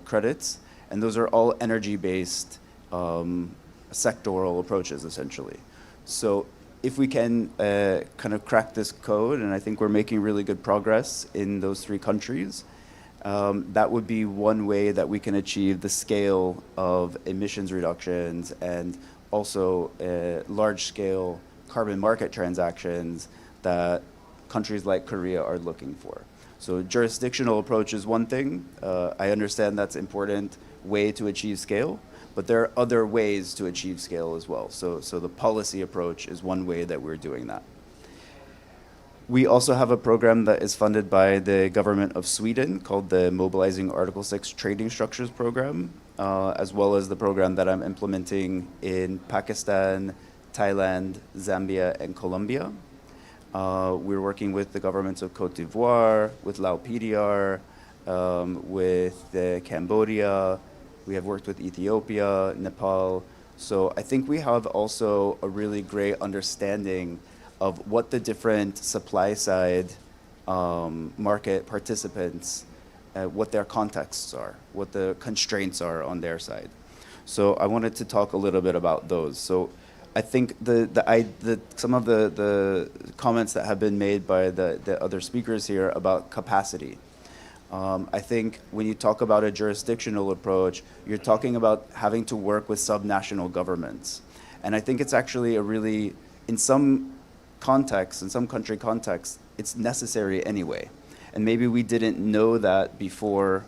credits. And those are all energy-based sectoral approaches, essentially. So if we can kind of crack this code, and I think we're making really good progress in those 3 countries, that would be one way that we can achieve the scale of emissions reductions and also large-scale carbon market transactions that countries like Korea are looking for. So jurisdictional approach is one thing. I understand that's an important way to achieve scale, but there are other ways to achieve scale as well. So the policy approach is one way that we're doing that. We also have a program that is funded by the government of Sweden called the Mobilizing Article 6 Trading Structures Program, as well as the program that I'm implementing in Pakistan, Thailand, Zambia, and Colombia. We're working with the governments of Cote d'Ivoire, with Laos PDR, with Cambodia. We have worked with Ethiopia, Nepal, So I think we have also a really great understanding of what the different supply side market participants, what their contexts are, what the constraints are on their side. So I wanted to talk a little bit about those. So I think some of the comments that have been made by the other speakers here about capacity. I think when you talk about a jurisdictional approach, you're talking about having to work with subnational governments. And I think it's actually a really, in some contexts, in some country contexts, it's necessary anyway. And maybe we didn't know that before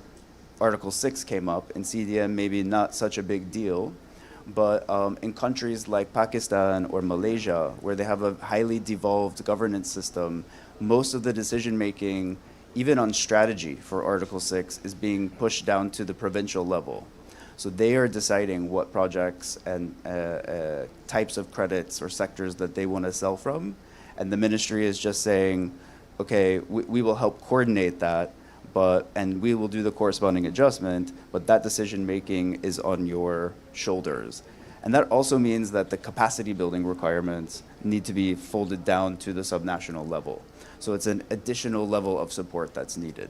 Article 6 came up. In CDM, maybe not such a big deal. But in countries like Pakistan or Malaysia, where they have a highly devolved governance system, most of the decision making, even on strategy for Article 6, is being pushed down to the provincial level. So they are deciding what projects and types of credits or sectors that they want to sell from. And the ministry is just saying, okay, we will help coordinate that, and we will do the corresponding adjustment, but that decision making is on your shoulders. And that also means that the capacity building requirements need to be folded down to the subnational level. So it's an additional level of support that's needed.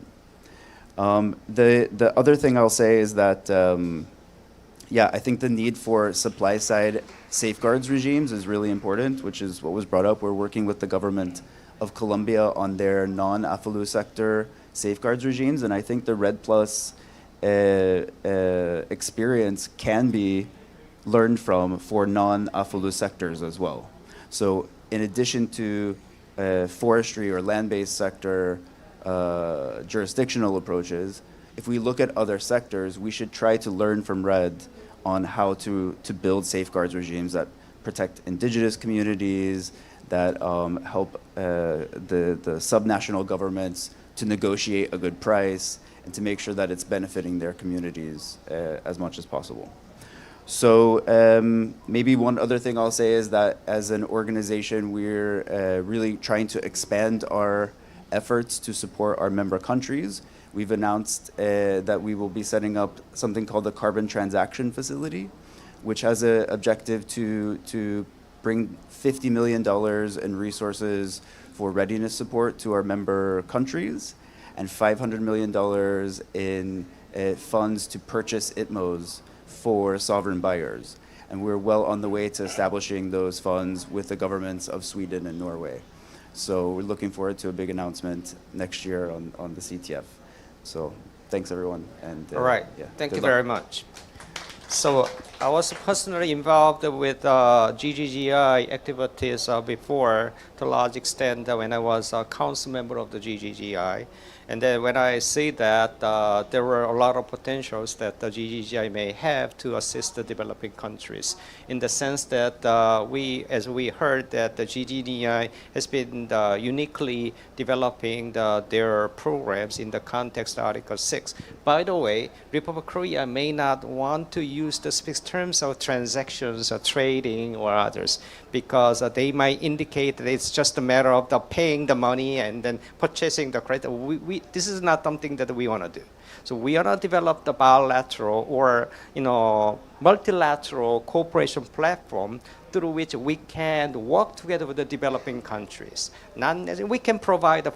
The other thing I'll say is that, I think the need for supply side safeguards regimes is really important, which is what was brought up. We're working with the government of Colombia on their non-AFLU sector safeguards regimes, and I think the RED Plus experience can be learned from for non-AFLU sectors as well. So in addition to forestry or land-based sector jurisdictional approaches, if we look at other sectors, we should try to learn from RED on how to build safeguards regimes that protect indigenous communities, that help the subnational governments to negotiate a good price and to make sure that it's benefiting their communities as much as possible. So maybe one other thing I'll say is that as an organization, we're really trying to expand our efforts to support our member countries. We've announced that we will be setting up something called the Carbon Transaction Facility, which has an objective to bring $50 million in resources for readiness support to our member countries, and $500 million in funds to purchase ITMOs for sovereign buyers. And we're well on the way to establishing those funds with the governments of Sweden and Norway. So we're looking forward to a big announcement next year on the CTF. So thanks everyone. And All right, thank you good luck. very much. So I was personally involved with GGGI activities before, to a large extent when I was a council member of the GGGI. And then when I see that there were a lot of potentials that the GGGI may have to assist the developing countries, in the sense that as we heard, that the GGGI has been uniquely developing their programs in the context of Article 6. By the way, Republic of Korea may not want to use the specific terms of transactions or trading or others, because they might indicate that it's just a matter of paying the money and then purchasing the credit. This is not something that we want to do. So we want to develop the bilateral or multilateral cooperation platform through which we can work together with the developing countries. We can provide the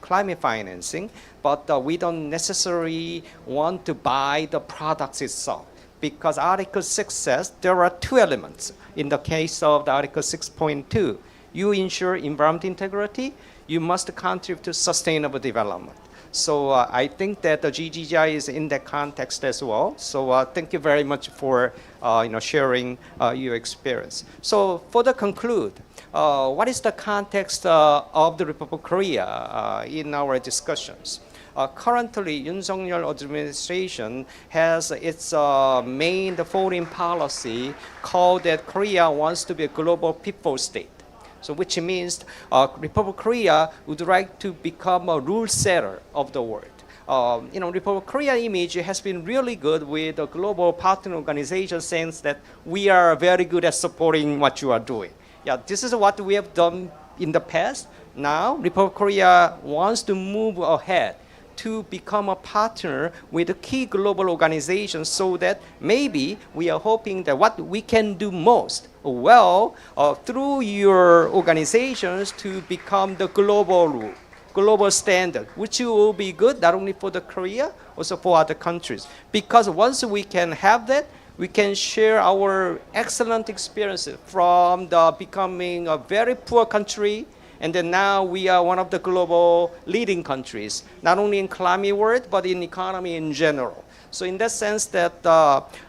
climate financing, but we don't necessarily want to buy the products itself, because Article 6 says there are two elements. In the case of the Article 6.2, you ensure environmental integrity, you must contribute to sustainable development. So I think that the GGGI is in that context as well. So thank you very much for sharing your experience. So further conclude, what is the context of the Republic of Korea in our discussions? Currently, Yoon Suk-yeol administration has its main foreign policy called that Korea wants to be a global people state. So which means Republic of Korea would like to become a rule setter of the world. Republic of Korea image has been really good with the global partner organization, saying that we are very good at supporting what you are doing. Yeah, this is what we have done in the past. Now, Republic of Korea wants to move ahead to become a partner with a key global organization so that maybe we are hoping that what we can do most well through your organizations to become the global standard, which will be good not only for the Korea, also for other countries. Because once we can have that, we can share our excellent experiences from the becoming a very poor country, and then now we are one of the global leading countries, not only in climate world, but in economy in general. So in that sense that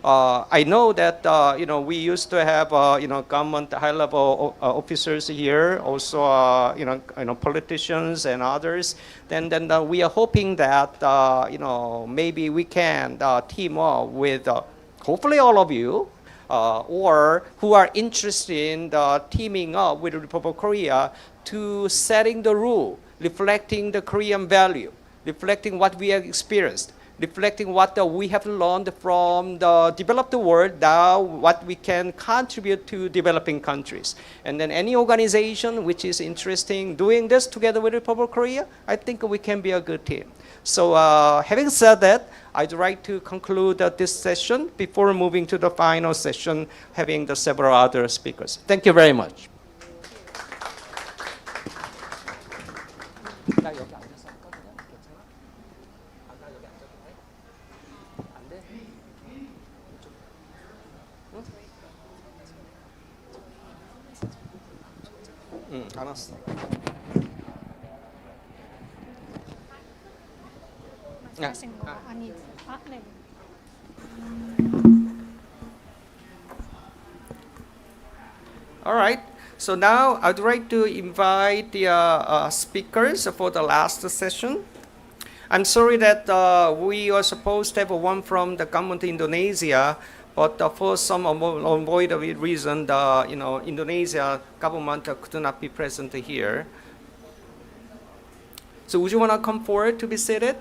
I know that we used to have government high-level officers here, also politicians and others. Then we are hoping that maybe we can team up with hopefully all of you, or who are interested in teaming up with the Republic of Korea to setting the rule, reflecting the Korean value, reflecting what we have experienced, reflecting what we have learned from the developed world, now what we can contribute to developing countries. And then any organization which is interested in doing this together with the Republic of Korea, I think we can be a good team. So having said that, I'd like to conclude this session before moving to the final session, having the several other speakers. Thank you very much. 알았어. 말씀하신 거 아니 네. All right. So now I'd like to invite the speakers for the last session. I'm sorry that we are supposed to have one from the government of Indonesia, but for some unavoidable reason, the Indonesia government could not be present here. So would you want to come forward to be seated?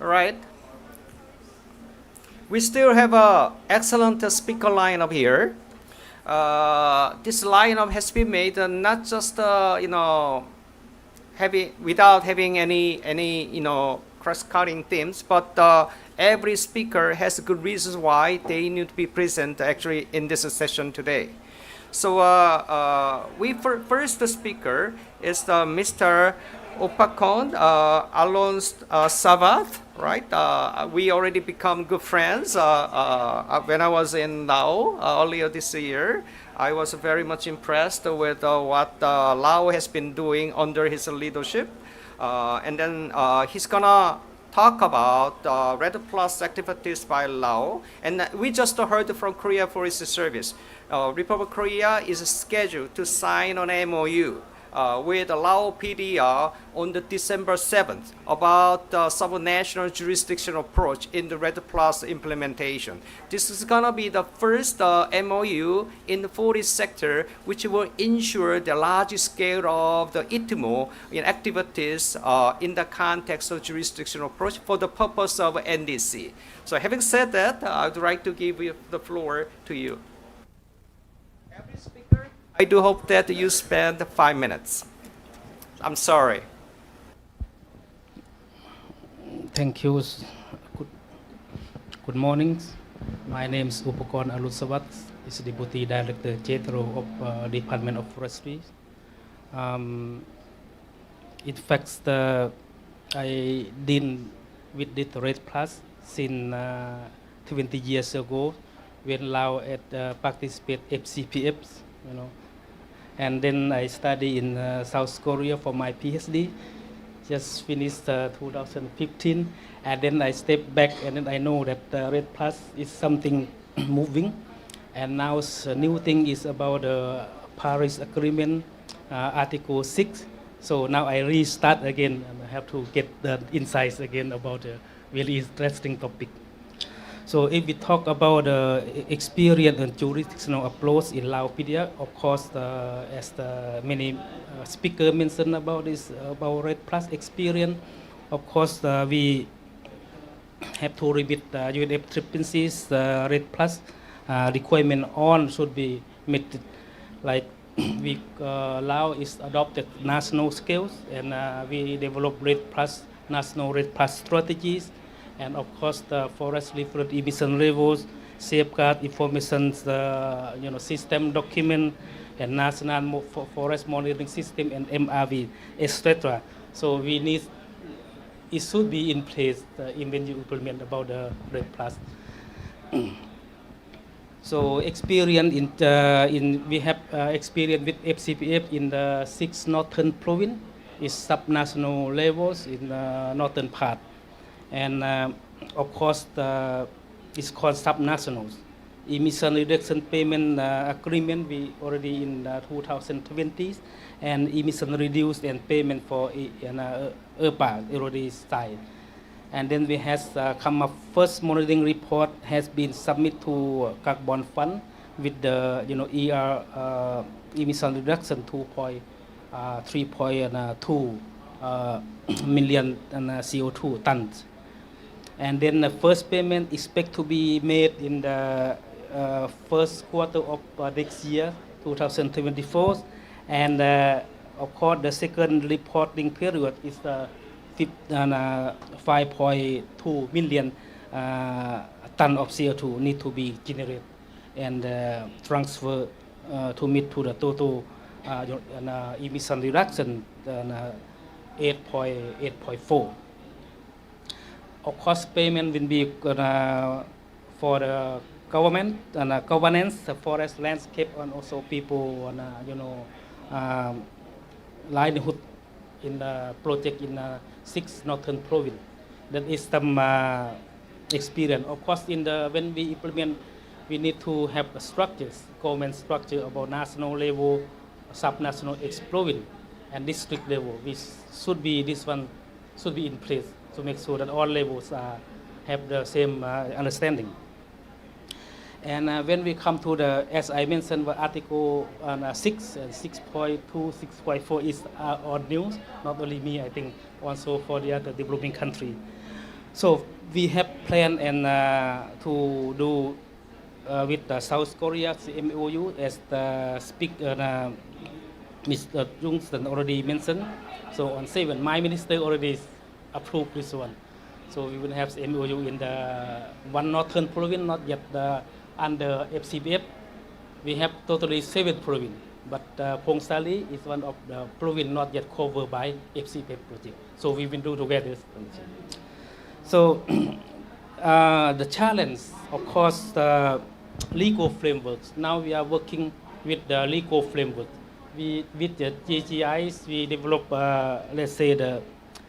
All right. We still have an excellent speaker lineup here. This lineup has been made not just without having any cross-cutting themes, but every speaker has good reasons why they need to be present actually in this session today. So first speaker is Mr. Opakon Alonso Savath, right? We already become good friends. When I was in Laos earlier this year, I was very much impressed with what Laos has been doing under his leadership. And then he's gonna talk about Red Plus activities by Laos. And we just heard from Korea Forest Service. Republic of Korea is scheduled to sign an MOU with Laos PDR on the December 7th about sub-national jurisdictional approach in the Red Plus implementation. This is going to be the first MOU in the forest sector which will ensure the large scale of the ITMO in activities in the context of jurisdictional approach for the purpose of NDC. So having said that, I'd like to give the floor to you. Every speaker, I do hope that you spend 5 minutes. I'm sorry. Thank you. Good morning. My name is Upakon Alusawat. Is Deputy Director General of Department of Forestry. In fact, I did with the Red Plus since 20 years ago when Laos participate FCPFs, and then I study in South Korea for my PhD. Just finished 2015, and then I stepped back, and then I know that Red Plus is something moving, and now the new thing is about the Paris Agreement, Article 6. So now I restart again and I have to get the insights again about a really interesting topic. So if we talk about experience and jurisdictional approach in Laopedia, of course, as the many speakers mentioned about this, about RED Plus experience, of course, we have to remit UNFCCC's RED Plus requirement on should be met. Like we Lao is adopted national scales, and we develop RED Plus, national RED Plus strategies. And of course, the forest referred emission levels, safeguard information, system document, and national forest monitoring system, and MRV, etc. So we need, it should be in place when you implement about the RED Plus. So experience we have experience with FCPF in the 6 northern province, is subnational levels in the northern part. And of course, it's called subnationals. Emission reduction payment agreement we already in 2020, and emission reduced and payment for ERPA already signed. And then we has come up first monitoring report has been submitted to Carbon Fund with the emission reduction 3.2 million CO2 tons. And then the first payment expect to be made in the first quarter of next year, 2024. And of course, the second reporting period is 5.2 million ton of CO2 need to be generated and transferred to meet to the total emission reduction 8.4. Of course, payment will be for the government and governance, the forest landscape, and also people, livelihood in the project in 6 northern province. That is some experience. Of course, when we implement, we need to have structures, government structure about national level, subnational province, and district level. This should be in place to make sure that all levels have the same understanding. And when we come to the, as I mentioned, Article 6 and 6.2, 6.4 is on news, not only me, I think also for the other developing country. So we have planned and to do with South Korea's MOU, as the speaker, Mr. Jung already mentioned. So on 7, my minister already approved this one. So we will have MOU in the 1 northern province, not yet under FCPF. We have totally 7 provinces, but Pongsali is one of the province not yet covered by FCPF project. So we will do together. So the challenge, of course, the legal frameworks. Now we are working with the legal framework. With the JGIs, we develop,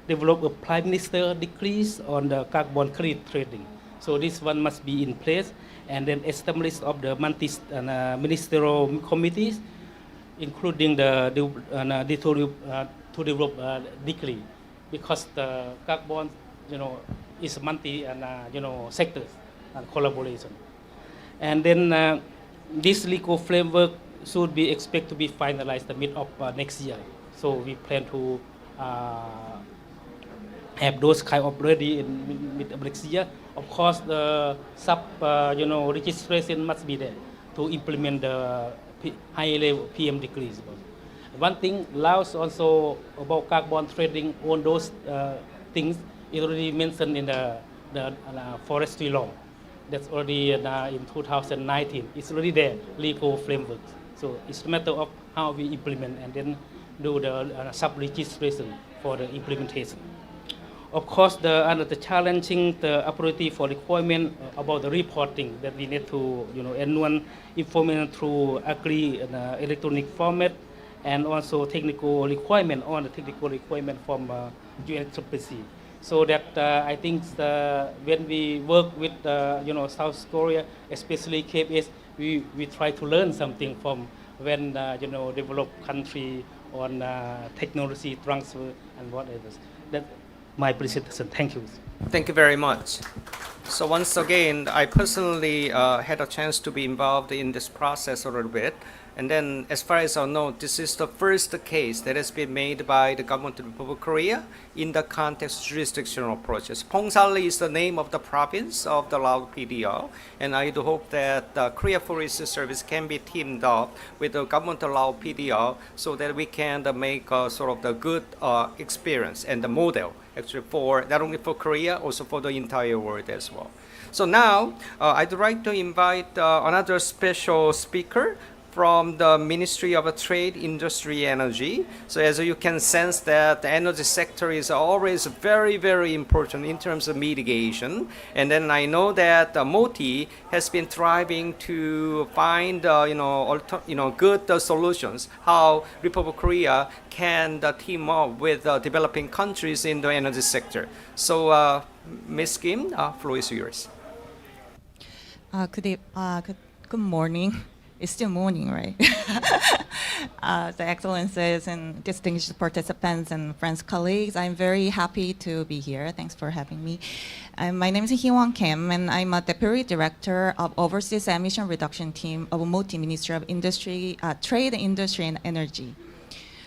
develop a Prime Minister decrees on the carbon credit trading. So this one must be in place, and then establish of the ministerial committees, including the to develop decree, because the carbon, is multi sectors and collaboration. And then this legal framework should be expected to be finalized the mid of next year. So we plan to have those kind of ready in mid of next year. Of course, the registration must be there to implement the high level PM decrees. One thing, Laos also about carbon trading, all those things is already mentioned in the forestry law. That's already in 2019. It's already there, legal framework. So it's a matter of how we implement and then do the sub-registration for the implementation. Of course, the challenging the authority for requirement about the reporting that we need to, anyone information through agree electronic format, and also technical requirement on the technical requirement from UNFCCC. So that I think when we work with South Korea, especially KPS, we try to learn something from when developed country on technology transfer and whatever. That my presentation. Thank you. Thank you very much. So once again, I personally had a chance to be involved in this process a little bit. And then, as far as I know, this is the first case that has been made by the government of the Republic of Korea in the context of jurisdictional approaches. Pongsali is the name of the province of the Lao PDO, and I do hope that the Korea Forest Service can be teamed up with the government of Lao PDO so that we can make sort of the good experience and the model actually for not only for Korea, also for the entire world as well. So now, I'd like to invite another special speaker from the Ministry of Trade, Industry, Energy. So as you can sense that the energy sector is always very, very important in terms of mitigation. And then I know that MOTI has been thriving to find good solutions how Republic of Korea can team up with developing countries in the energy sector. So Ms. Kim, floor is yours. Good morning. It's still morning, right? The excellencies and distinguished participants and friends, colleagues, I'm very happy to be here. Thanks for having me. My name is Hee-yong Kim, and I'm a Deputy Director of Overseas Emission Reduction Team of MOTI, Ministry of Industry, Trade, Industry, and Energy.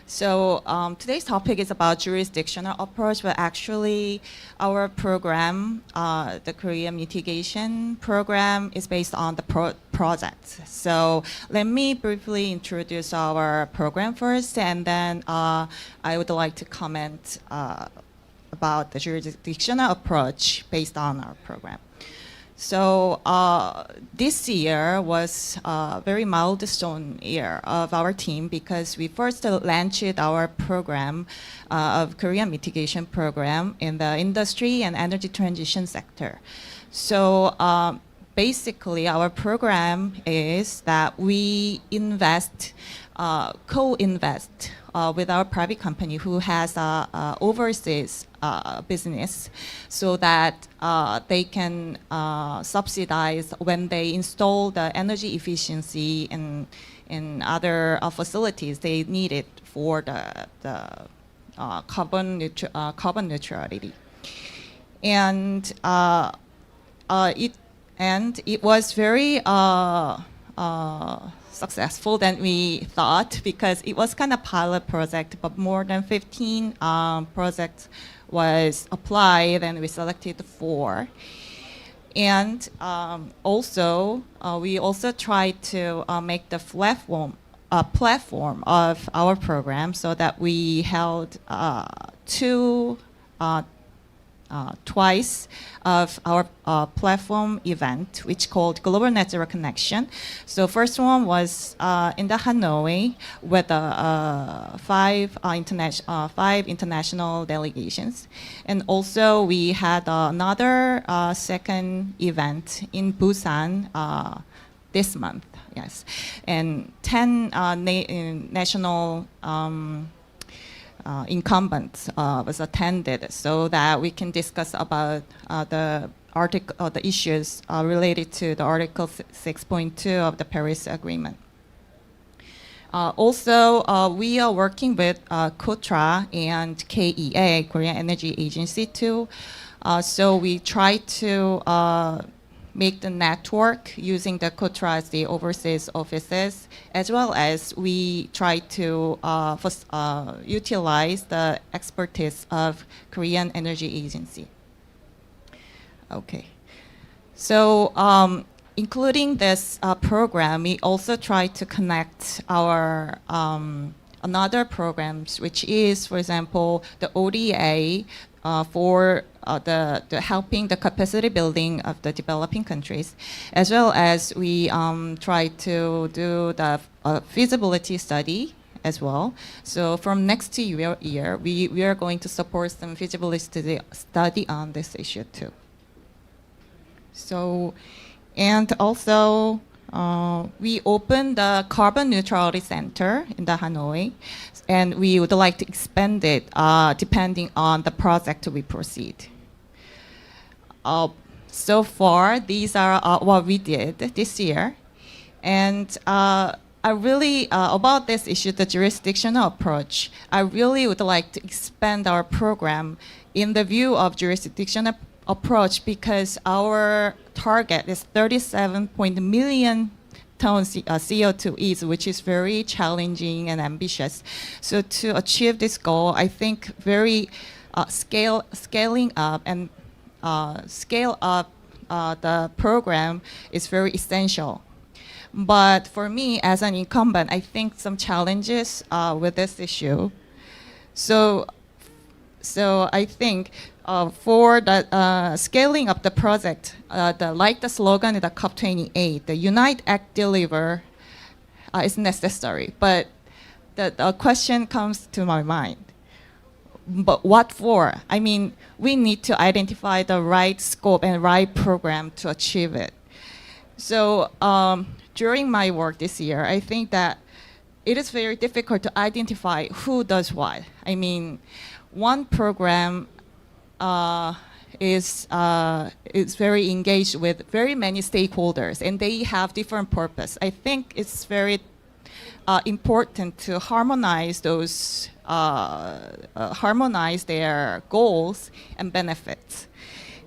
So today's topic is about jurisdictional approach, but actually our program, the Korea mitigation program, is based on the project. So let me briefly introduce our program first, and then I would like to comment about the jurisdictional approach based on our program. So this year was a very milestone year of our team because we first launched our program of Korean mitigation program in the industry and energy transition sector. So basically our program is that we invest, co-invest with our private company who has overseas business so that they can subsidize when they install the energy efficiency in other facilities they need it for the carbon neutrality. And it was very successful than we thought because it was kind of pilot project, but more than 15 projects was applied and we selected 4. And also, we also tried to make the platform of our program so that we held twice of our platform event, which called Global Net Zero Connection. So first one was in the Hanoi with 5 international delegations. And also we had another second event in Busan this month, yes. And 10 national incumbents was attended so that we can discuss about the issues related to the Article 6.2 of the Paris Agreement. Also, we are working with KOTRA and KEA, Korean Energy Agency too. So we try to make the network using the KOTRA as the overseas offices, as well as we try to utilize the expertise of Korean Energy Agency. Okay. So including this program, we also try to connect our another programs, which is, for example, the ODA for the helping the capacity building of the developing countries, as well as we try to do the feasibility study as well. So from next year, we are going to support some feasibility study on this issue too. So, and also we opened the Carbon Neutrality Center in the Hanoi, and we would like to expand it depending on the project we proceed. So far, these are what we did this year. And I really, about this issue, the jurisdictional approach, I really would like to expand our program in the view of jurisdictional approach because our target is 37 million tons CO2 each, which is very challenging and ambitious. So to achieve this goal, I think very scaling up and scale up the program is very essential. But for me, as an incumbent, I think some challenges with this issue. So I think for the scaling up the project, like the slogan in the COP28, the Unite, Act, Deliver is necessary. But the question comes to my mind. But what for? I mean, we need to identify the right scope and right program to achieve it. So during my work this year, I think that it is very difficult to identify who does what. I mean, one program is very engaged with very many stakeholders, and they have different purpose. I think it's very important to harmonize those, harmonize their goals and benefits.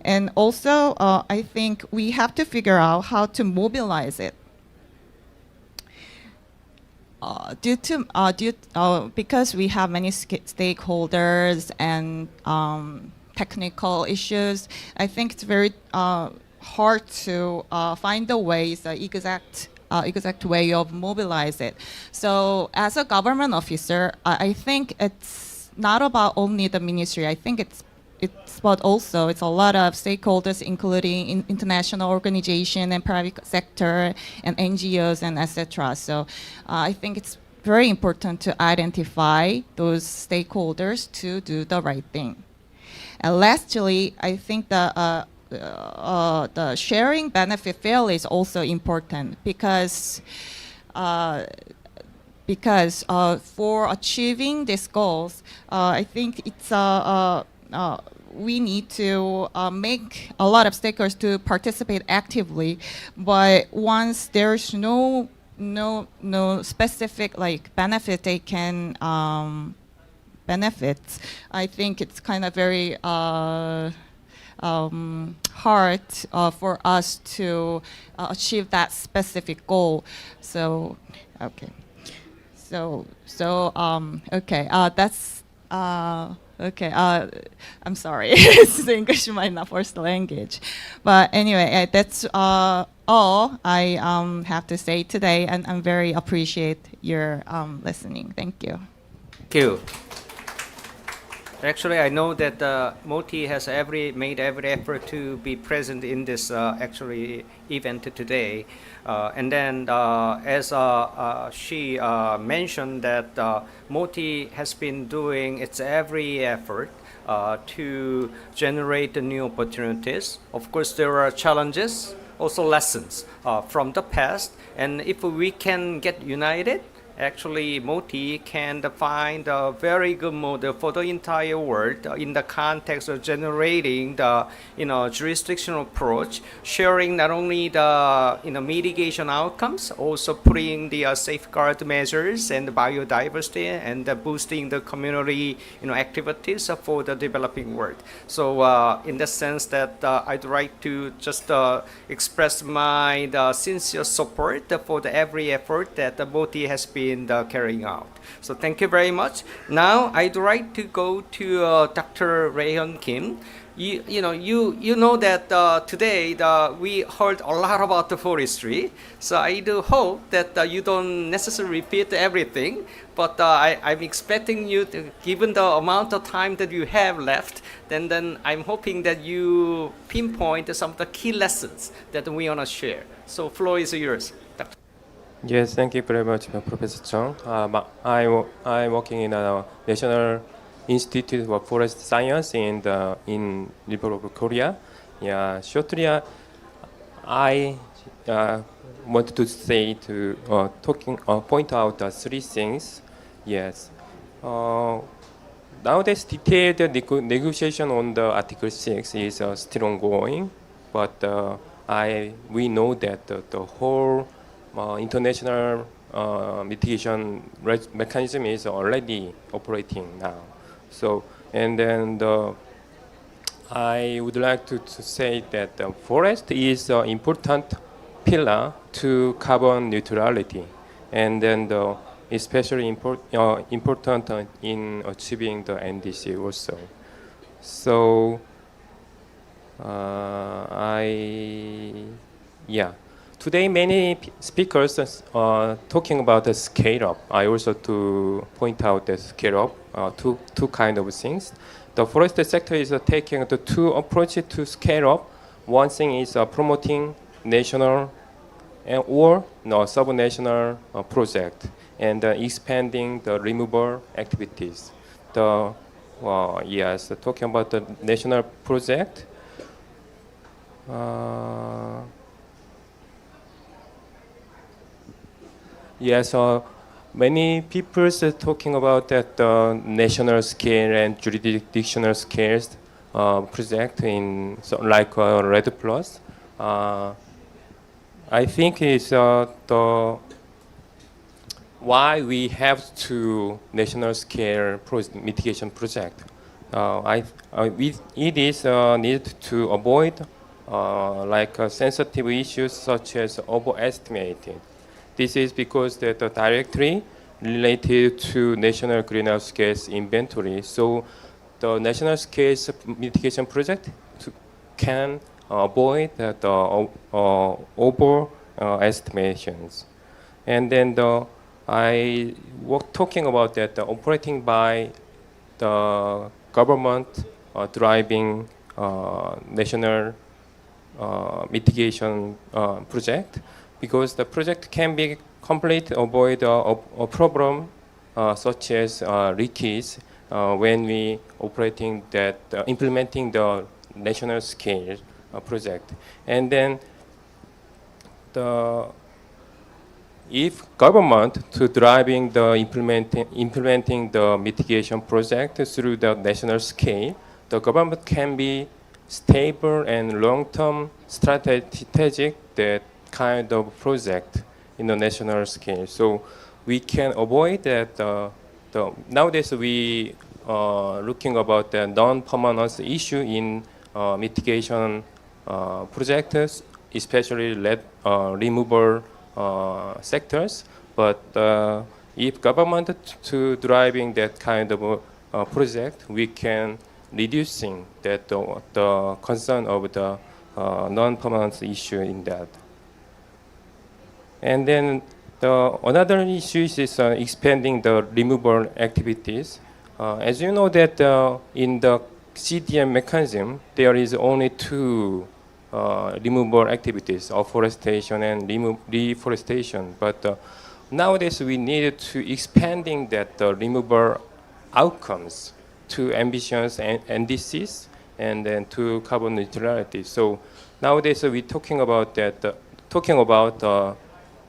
And also, I think we have to figure out how to mobilize it. Because we have many stakeholders and technical issues, I think it's very hard to find the ways, the exact way of mobilize it. So as a government officer, I think it's not about only the ministry. I think it's but also it's a lot of stakeholders, including international organization and private sector and NGOs and etc. So I think it's very important to identify those stakeholders to do the right thing. And lastly, I think the sharing benefit fairly is also important because for achieving these goals, I think it's we need to make a lot of stakeholders to participate actively, but once there's no specific like benefit they can benefit, I think it's kind of very hard for us to achieve that specific goal. So okay, okay, that's okay. I'm sorry, it's English is my first language, but anyway, that's all I have to say today, and I'm very appreciate your listening. Thank you. Thank you. Actually, I know that Moti has made every effort to be present in this actually event today. And then as she mentioned that Moti has been doing its every effort to generate the new opportunities. Of course, there are challenges, also lessons from the past. And if we can get united, actually Moti can find a very good model for the entire world in the context of generating the jurisdictional approach, sharing not only the mitigation outcomes, also putting the safeguard measures and the biodiversity and boosting the community activities for the developing world. So in the sense that I'd like to just express my sincere support for every effort that Moti has been carrying out. So thank you very much. Now I'd like to go to Dr. Rae-hyun Kim. You know that today we heard a lot about the forestry. So I do hope that you don't necessarily repeat everything, but I'm expecting you to, given the amount of time that you have left, then I'm hoping that you pinpoint some of the key lessons that we want to share. So floor is yours. Yes, thank you very much, Professor Chung. I'm working in a National Institute of Forest Science in Republic of Korea. Yeah, shortly, I want to say point out three things. Yes, nowadays detailed negotiation on the Article 6 is still ongoing, but we know that the whole international mitigation mechanism is already operating now. So, and then I would like to say that the forest is an important pillar to carbon neutrality, and then especially important in achieving the NDC also. So today many speakers are talking about the scale up. I also to point out the scale up, two kind of things. The forest sector is taking the two approaches to scale up. One thing is promoting national or sub-national project and expanding the removal activities. Talking about the national project. Many people are talking about that national scale and jurisdictional scales project in like Red Plus. I think it's why we have to national scale mitigation project. It is needed to avoid sensitive issues such as overestimated. This is because that directly related to national greenhouse gas inventory. So the national scale mitigation project can avoid that over estimations. And then I was talking about that operating by the government driving national mitigation project, because the project can be complete avoid a problem such as leakage when we operating that implementing the national scale project. And then if government to driving the implementing the mitigation project through the national scale, the government can be stable and long-term strategic that kind of project in the national scale. So we can avoid that. Nowadays we looking about the non-permanence issue in mitigation projects, especially removal sectors. But if government to driving that kind of project, we can reducing that the concern of the non-permanence issue in that. And then another issue is expanding the removal activities. As you know that in the CDM mechanism, there is only two removal activities, afforestation and reforestation. But nowadays we need to expanding that removal outcomes to ambitions and NDCs and then to carbon neutrality. So nowadays we're talking about that,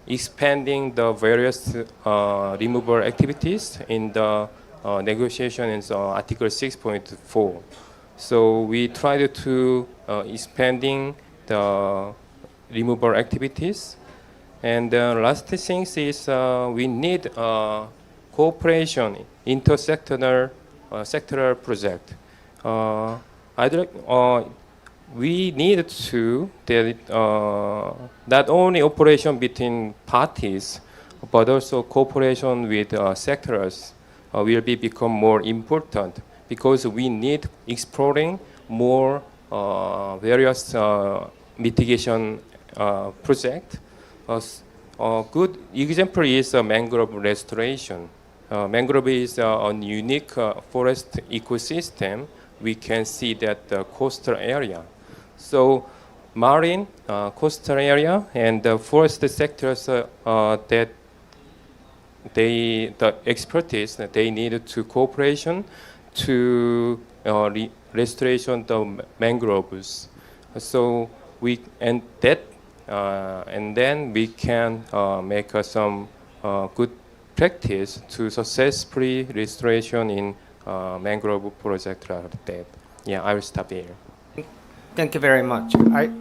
expanding the various removal activities in the negotiation in Article 6.4. So we tried to expanding the removal activities. And the last thing is we need cooperation, intersectoral sectoral project. We need to not only operation between parties, but also cooperation with sectors will become more important, because we need exploring more various mitigation project. A good example is mangrove restoration. Mangrove is a unique forest ecosystem. We can see that the coastal area. So marine, coastal area, and the forest sectors that the expertise that they need to cooperation to restoration the mangroves. So and then we can make some good practice to successfully restoration in mangrove project like that. Yeah, I will stop here. Thank you very much.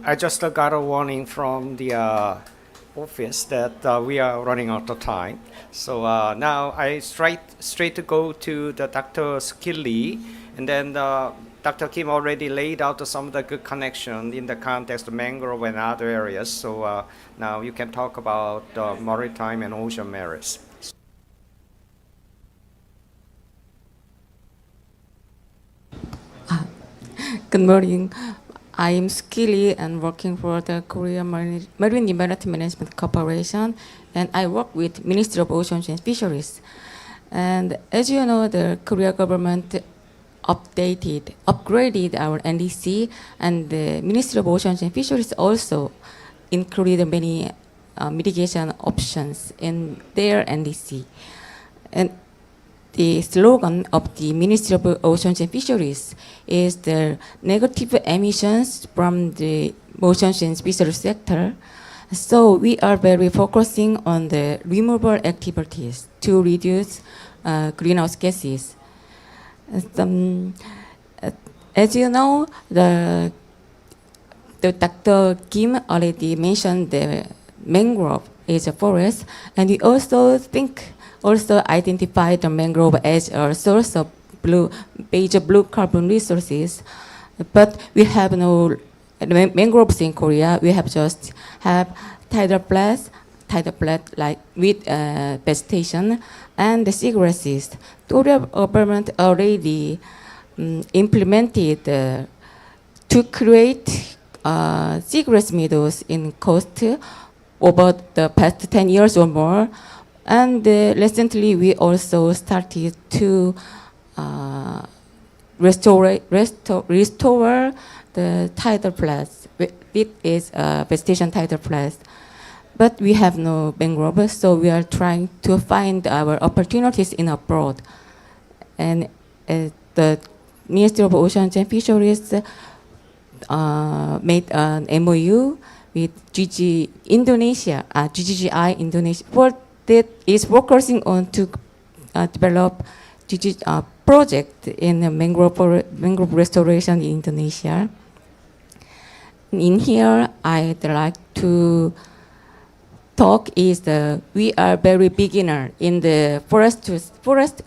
I just got a warning from the office that we are running out of time. So now I straight to go to the Dr. Skilly, and then Dr. Kim already laid out some of the good connection in the context of mangrove and other areas. So now you can talk about maritime and ocean matters. Good morning. I am Skilly and working for the Korea Marine Development Management Corporation, and I work with Ministry of Oceans and Fisheries. And as you know, the Korea government upgraded our NDC, and the Ministry of Oceans and Fisheries also included many mitigation options in their NDC. And the slogan of the Ministry of Oceans and Fisheries is the negative emissions from the oceans and fisheries sector. So we are very focusing on the removal activities to reduce greenhouse gases. As you know, the Dr. Kim already mentioned the mangrove is a forest, and we also identify the mangrove as a source of major blue carbon resources. But we have no mangroves in Korea. We have just tidal flats like with vegetation and the seagrasses. Korea government already implemented to create seagrass meadows in coast over the past 10 years or more. And recently, we also started to restore the tidal flats. It is vegetation tidal flats, but we have no mangrove, so we are trying to find our opportunities in abroad. And the Ministry of Oceans and Fisheries made an MOU with GGI Indonesia that is focusing on to develop project in mangrove restoration in Indonesia. In here, I'd like to talk we are very beginner in the forest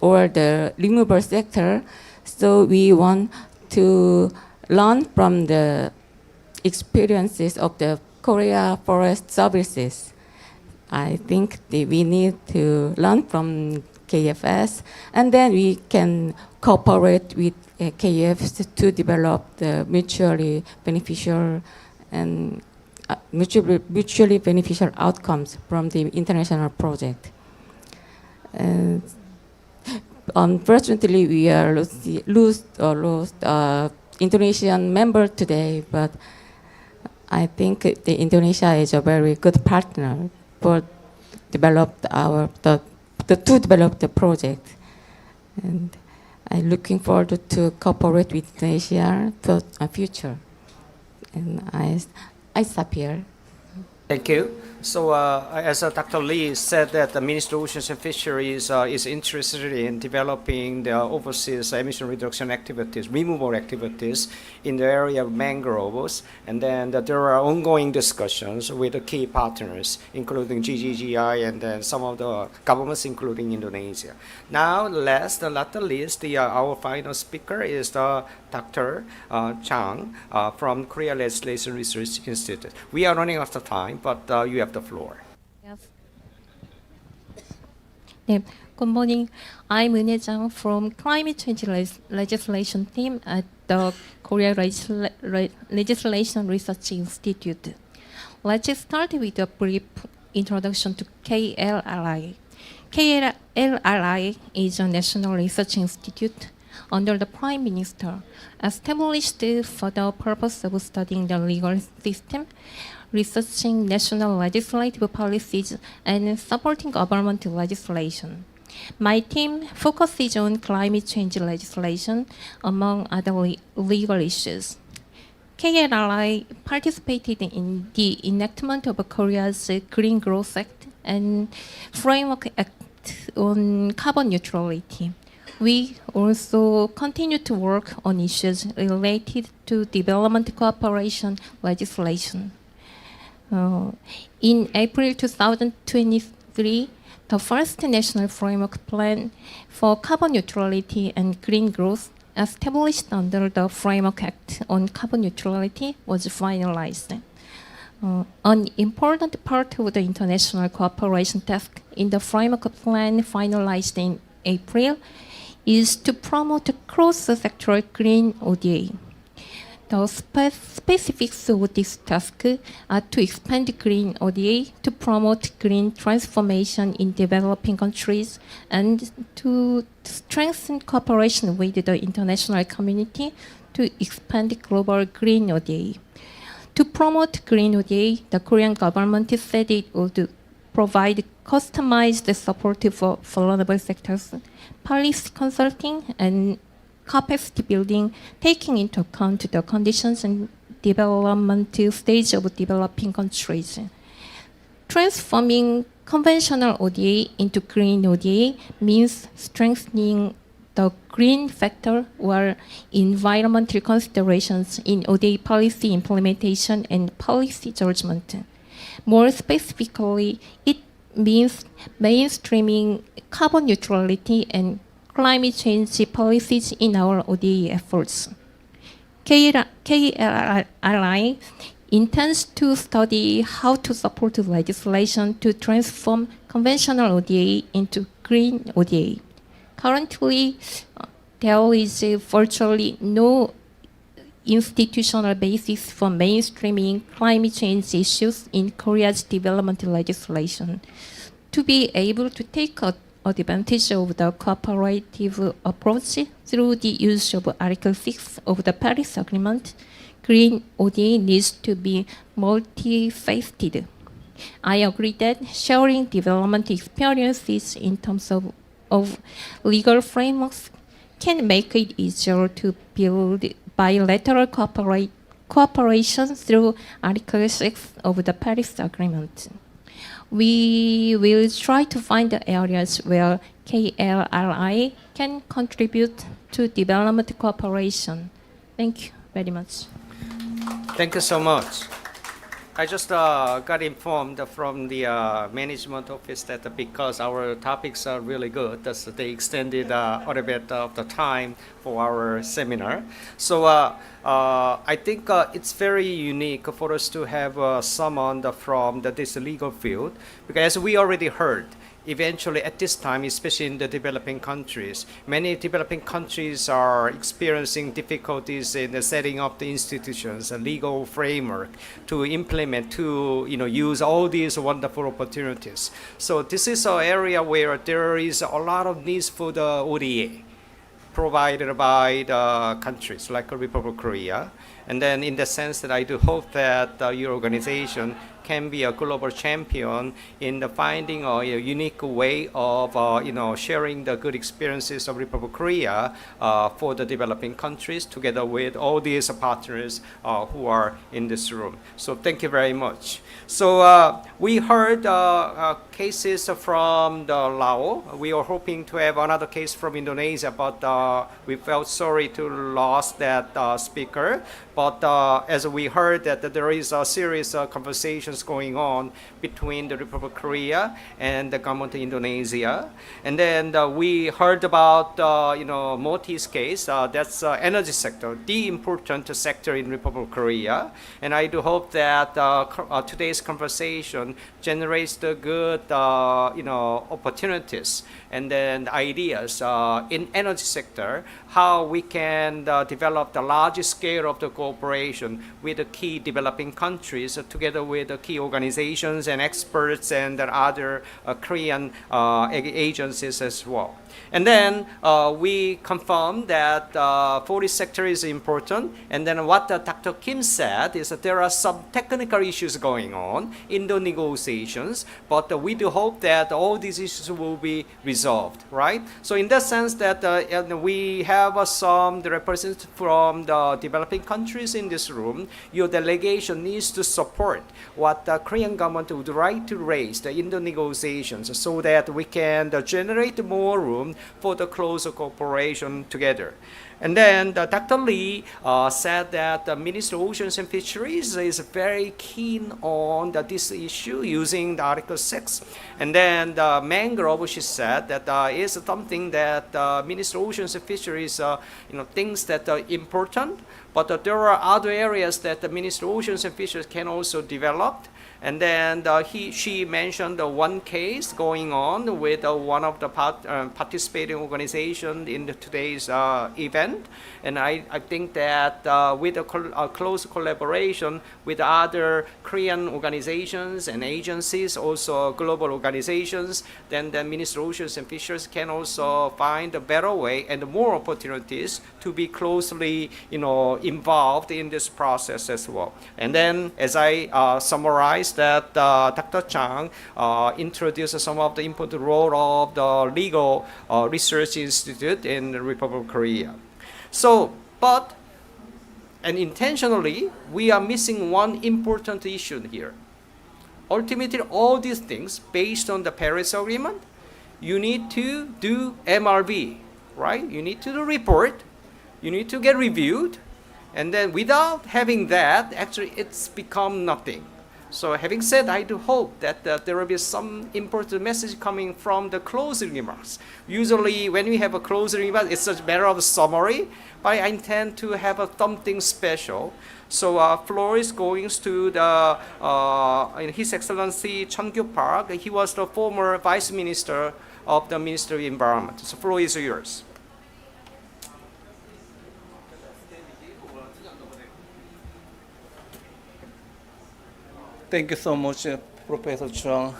or the removal sector, so we want to learn from the experiences of the Korea Forest Services. I think we need to learn from KFS, and then we can cooperate with KFs to develop the mutually beneficial and mutually beneficial outcomes from the international project. And unfortunately, we are lost Indonesian member today, but I think Indonesia is a very good partner for develop to develop the project, and I'm looking forward to cooperate with Indonesia for a future. And I stop here. Thank you. So as Dr. Lee said that the Ministry of Oceans and Fisheries is interested in developing the overseas emission reduction activities, removal activities in the area of mangroves. And then there are ongoing discussions with the key partners, including GGGI and then some of the governments, including Indonesia. Now, last but not the least, our final speaker is Dr. Chung from Korea Legislation Research Institute. We are running out of time, but you have the floor. Yes. 네, good morning. I'm Jung from Climate Change Legislation team at the Korea Legislation Research Institute. Let's start with a brief introduction to KLRI. KLRI is a national research institute under the Prime Minister, established for the purpose of studying the legal system, researching national legislative policies, and supporting government legislation. My team focuses on climate change legislation, among other legal issues. KLRI participated in the enactment of Korea's Green Growth Act and Framework Act on carbon neutrality. We also continue to work on issues related to development cooperation legislation. In April 2023, the first national framework plan for carbon neutrality and green growth established under the Framework Act on Carbon Neutrality was finalized. An important part of the international cooperation task in the framework plan finalized in April is to promote cross-sectoral green ODA. The specifics of this task are to expand green ODA, to promote green transformation in developing countries, and to strengthen cooperation with the international community to expand global green ODA. To promote green ODA, the Korean government said it would provide customized support for vulnerable sectors, policy consulting, and capacity building, taking into account the conditions and development stage of developing countries. Transforming conventional ODA into green ODA means strengthening the green factor or environmental considerations in ODA policy implementation and policy judgment. More specifically, it means mainstreaming carbon neutrality and climate change policies in our ODA efforts. KLRI intends to study how to support legislation to transform conventional ODA into green ODA. Currently, there is virtually no institutional basis for mainstreaming climate change issues in Korea's development legislation. To be able to take advantage of the cooperative approach through the use of Article 6 of the Paris Agreement, green ODA needs to be multifaceted. I agree that sharing development experiences in terms of legal frameworks can make it easier to build bilateral cooperation through Article 6 of the Paris Agreement. We will try to find the areas where KLRI can contribute to development cooperation. Thank you very much. Thank you so much. I just got informed from the management office that because our topics are really good, that they extended a little bit of the time for our seminar. So I think it's very unique for us to have someone from this legal field, because as we already heard, eventually at this time, especially in the developing countries, many developing countries are experiencing difficulties in the setting up the institutions, a legal framework to implement, to use all these wonderful opportunities. So this is an area where there is a lot of needs for the ODA provided by the countries like the Republic of Korea. And then in the sense that I do hope that your organization can be a global champion in the finding a unique way of sharing the good experiences of Republic of Korea for the developing countries together with all these partners who are in this room. So thank you very much. So we heard cases from the Laos. We are hoping to have another case from Indonesia, but we felt sorry to lose that speaker. But as we heard that there is a serious conversations going on between the Republic of Korea and the government of Indonesia. And then we heard about Moti's case. That's energy sector, the important sector in Republic of Korea. And I do hope that today's conversation generates the good opportunities and then ideas in energy sector, how we can develop the largest scale of the cooperation with the key developing countries together with the key organizations and experts and other Korean agencies as well. And then we confirmed that forest sector is important. And then what Dr. Kim said is that there are some technical issues going on in the negotiations, but we do hope that all these issues will be resolved, right? So in that sense that we have some representatives from the developing countries countries in this room, your delegation needs to support what the Korean government would like to raise in the negotiations so that we can generate more room for the closer cooperation together. And then Dr. Lee said that the Minister of Oceans and Fisheries is very keen on this issue using the Article 6. And then the mangrove, she said, that is something that Minister of Oceans and Fisheries thinks that are important, but there are other areas that the Minister of Oceans and Fisheries can also develop. And then she mentioned one case going on with one of the participating organizations in today's event. And I think that with a close collaboration with other Korean organizations and agencies, also global organizations, then the Minister of Oceans and Fisheries can also find a better way and more opportunities to be closely involved in this process as well. And then as I summarize that Dr. Chung introduced some of the important role of the Legal Research Institute in the Republic of Korea. So, and intentionally, we are missing one important issue here. Ultimately, all these things, based on the Paris Agreement, you need to do MRV, right? You need to do report, you need to get reviewed, and then without having that, actually it's become nothing. So having said, I do hope that there will be some important message coming from the closing remarks. Usually when we have a closing remark, it's a matter of summary, but I intend to have something special. So floor is going to His Excellency Sang-hyup Park. He was the former Vice Minister of the Ministry of Environment. So floor is yours. Thank you so much, Professor Chung.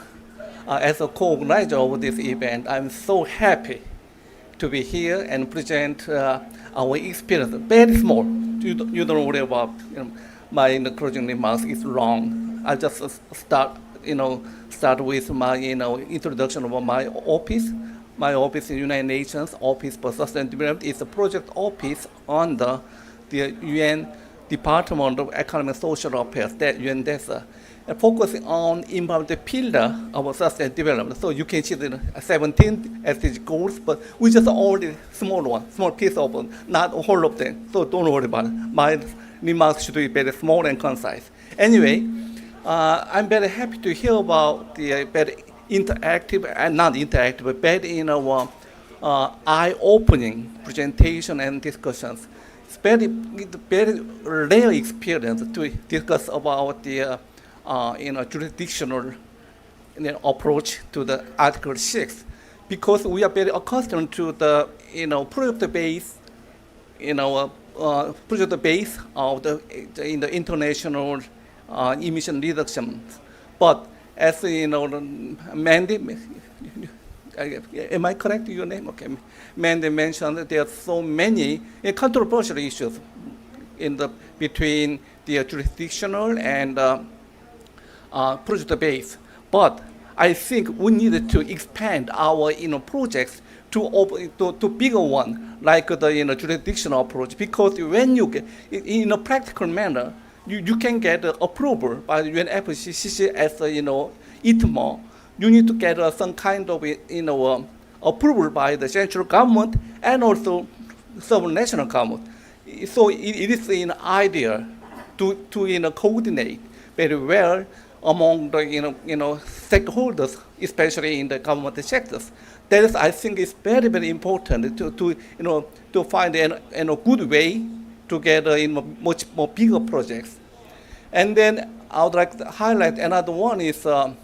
As a co-organizer of this event, I'm so happy to be here and present our experience. Very small. You don't worry about my closing remarks. It's long. I just start with my introduction of my office. My office in United Nations Office for Sustainable Development is a project office under the UN Department of Economic and Social Affairs, that UNDESA. And focusing on environmental pillar of sustainable development. So you can see the 17 SDG goals, but we just only small piece of them, not all of them. So don't worry about it. My remarks should be very small and concise. Anyway, I'm very happy to hear about the very interactive and not interactive, but very eye-opening presentation and discussions. It's very rare experience to discuss about the jurisdictional approach to the Article 6, because we are very accustomed to the project-based of the international emission reduction. But as Mandy, am I correct your name? Okay, Mandy mentioned that there are so many controversial issues between the jurisdictional and project base, but I think we needed to expand our projects to bigger one, like the jurisdictional approach, because when you get in a practical manner, you can get approval by the UNFCCC as ITMA. You need to get some kind of approval by the central government and also some national government. So it is an idea to coordinate very well among the stakeholders, especially in the government sectors. That is, I think, is very, very important to find a good way to get much more bigger projects. And then I would like to highlight another one is the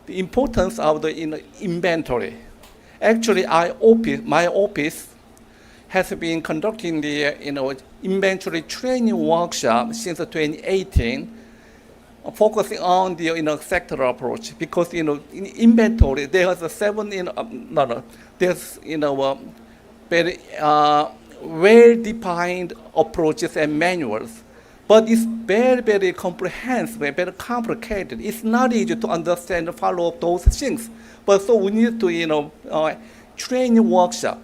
importance of the inventory. Actually, my office has been conducting the inventory training workshop since 2018. Focusing on the sectoral approach, because in inventory there's there's very well-defined approaches and manuals, but it's very, very comprehensive, very complicated. It's not easy to understand and follow up those things. But so we need to training workshop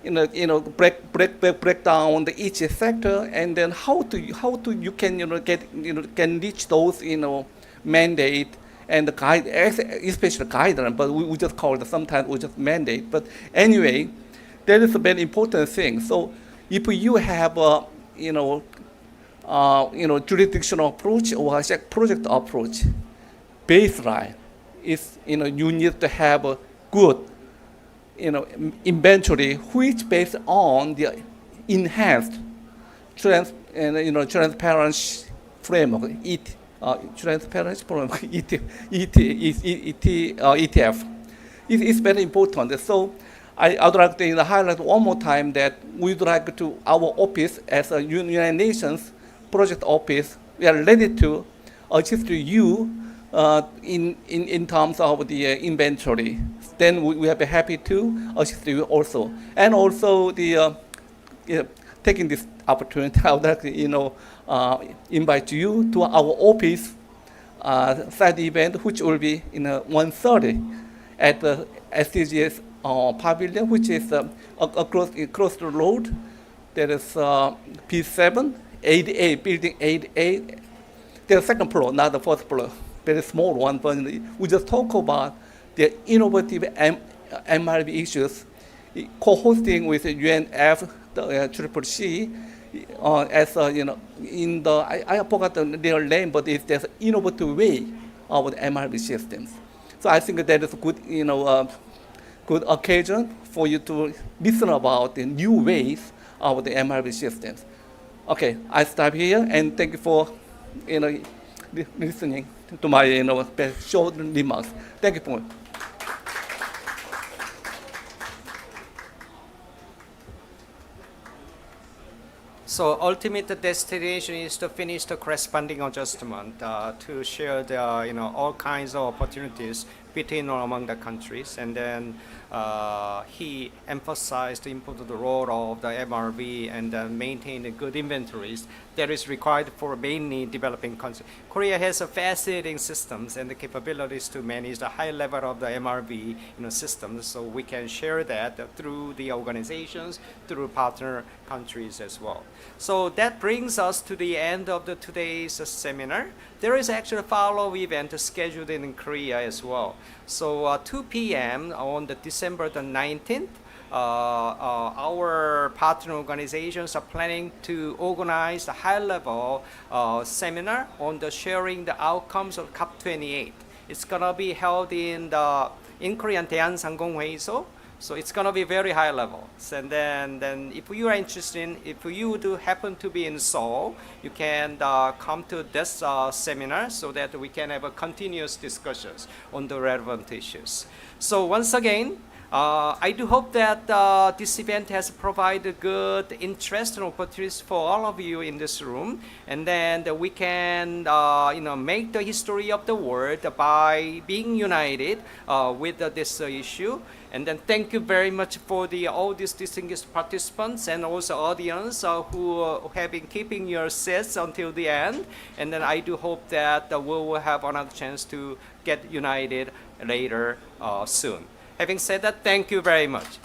break down each sector, and then how to you can can reach those mandate and the guide, especially guideline, but we just call it sometimes we just mandate. But anyway, that is a very important thing. So if you have a jurisdictional approach or a project approach, baseline is you need to have a good inventory which based on the enhanced transparency framework, transparency framework, ETF. It's very important. So I would like to highlight one more time that we'd like to, our office as a United Nations project office, we are ready to assist you in terms of the inventory. Then we will be happy to assist you also. And also taking this opportunity, I would like to invite you to our office side event, which will be in 1:30 at the SDGs pavilion, which is across the road. There is P7, 88, building 88. There's second floor, not the fourth floor. Very small one, but we just talk about the innovative MRV issues, co-hosting with UNF, the CCC, as in the I forgot their name, but it's there's innovative way of the MRV systems. So I think that is a good good occasion for you to listen about the new ways of the MRV systems. Okay, I stop here and thank you for listening to my short remarks. Thank you for. So ultimate destination is to finish the corresponding adjustment to share the all kinds of opportunities between or among the countries, and then he emphasized the important role of the MRV and maintain good inventories that is required for mainly developing countries. Korea has a fascinating systems and the capabilities to manage the high level of the MRV systems, so we can share that through the organizations, through partner countries as well. So that brings us to the end of today's seminar. There is actually a follow-up event scheduled in Korea as well. So 2 p.m. on December the 19th, our partner organizations are planning to organize a high-level seminar on the sharing the outcomes of COP28. It's gonna be held in Korean 대한상공회의소. So it's gonna be very high level. And then if you are interested, if you do happen to be in Seoul, you can come to this seminar so that we can have a continuous discussions on the relevant issues. So once again, I do hope that this event has provided good interest and opportunities for all of you in this room, and then we can make the history of the world by being united with this issue. And then thank you very much for all these distinguished participants and also audience who have been keeping your seats until the end. And then I do hope that we will have another chance to get united later soon. Having said that, thank you very much.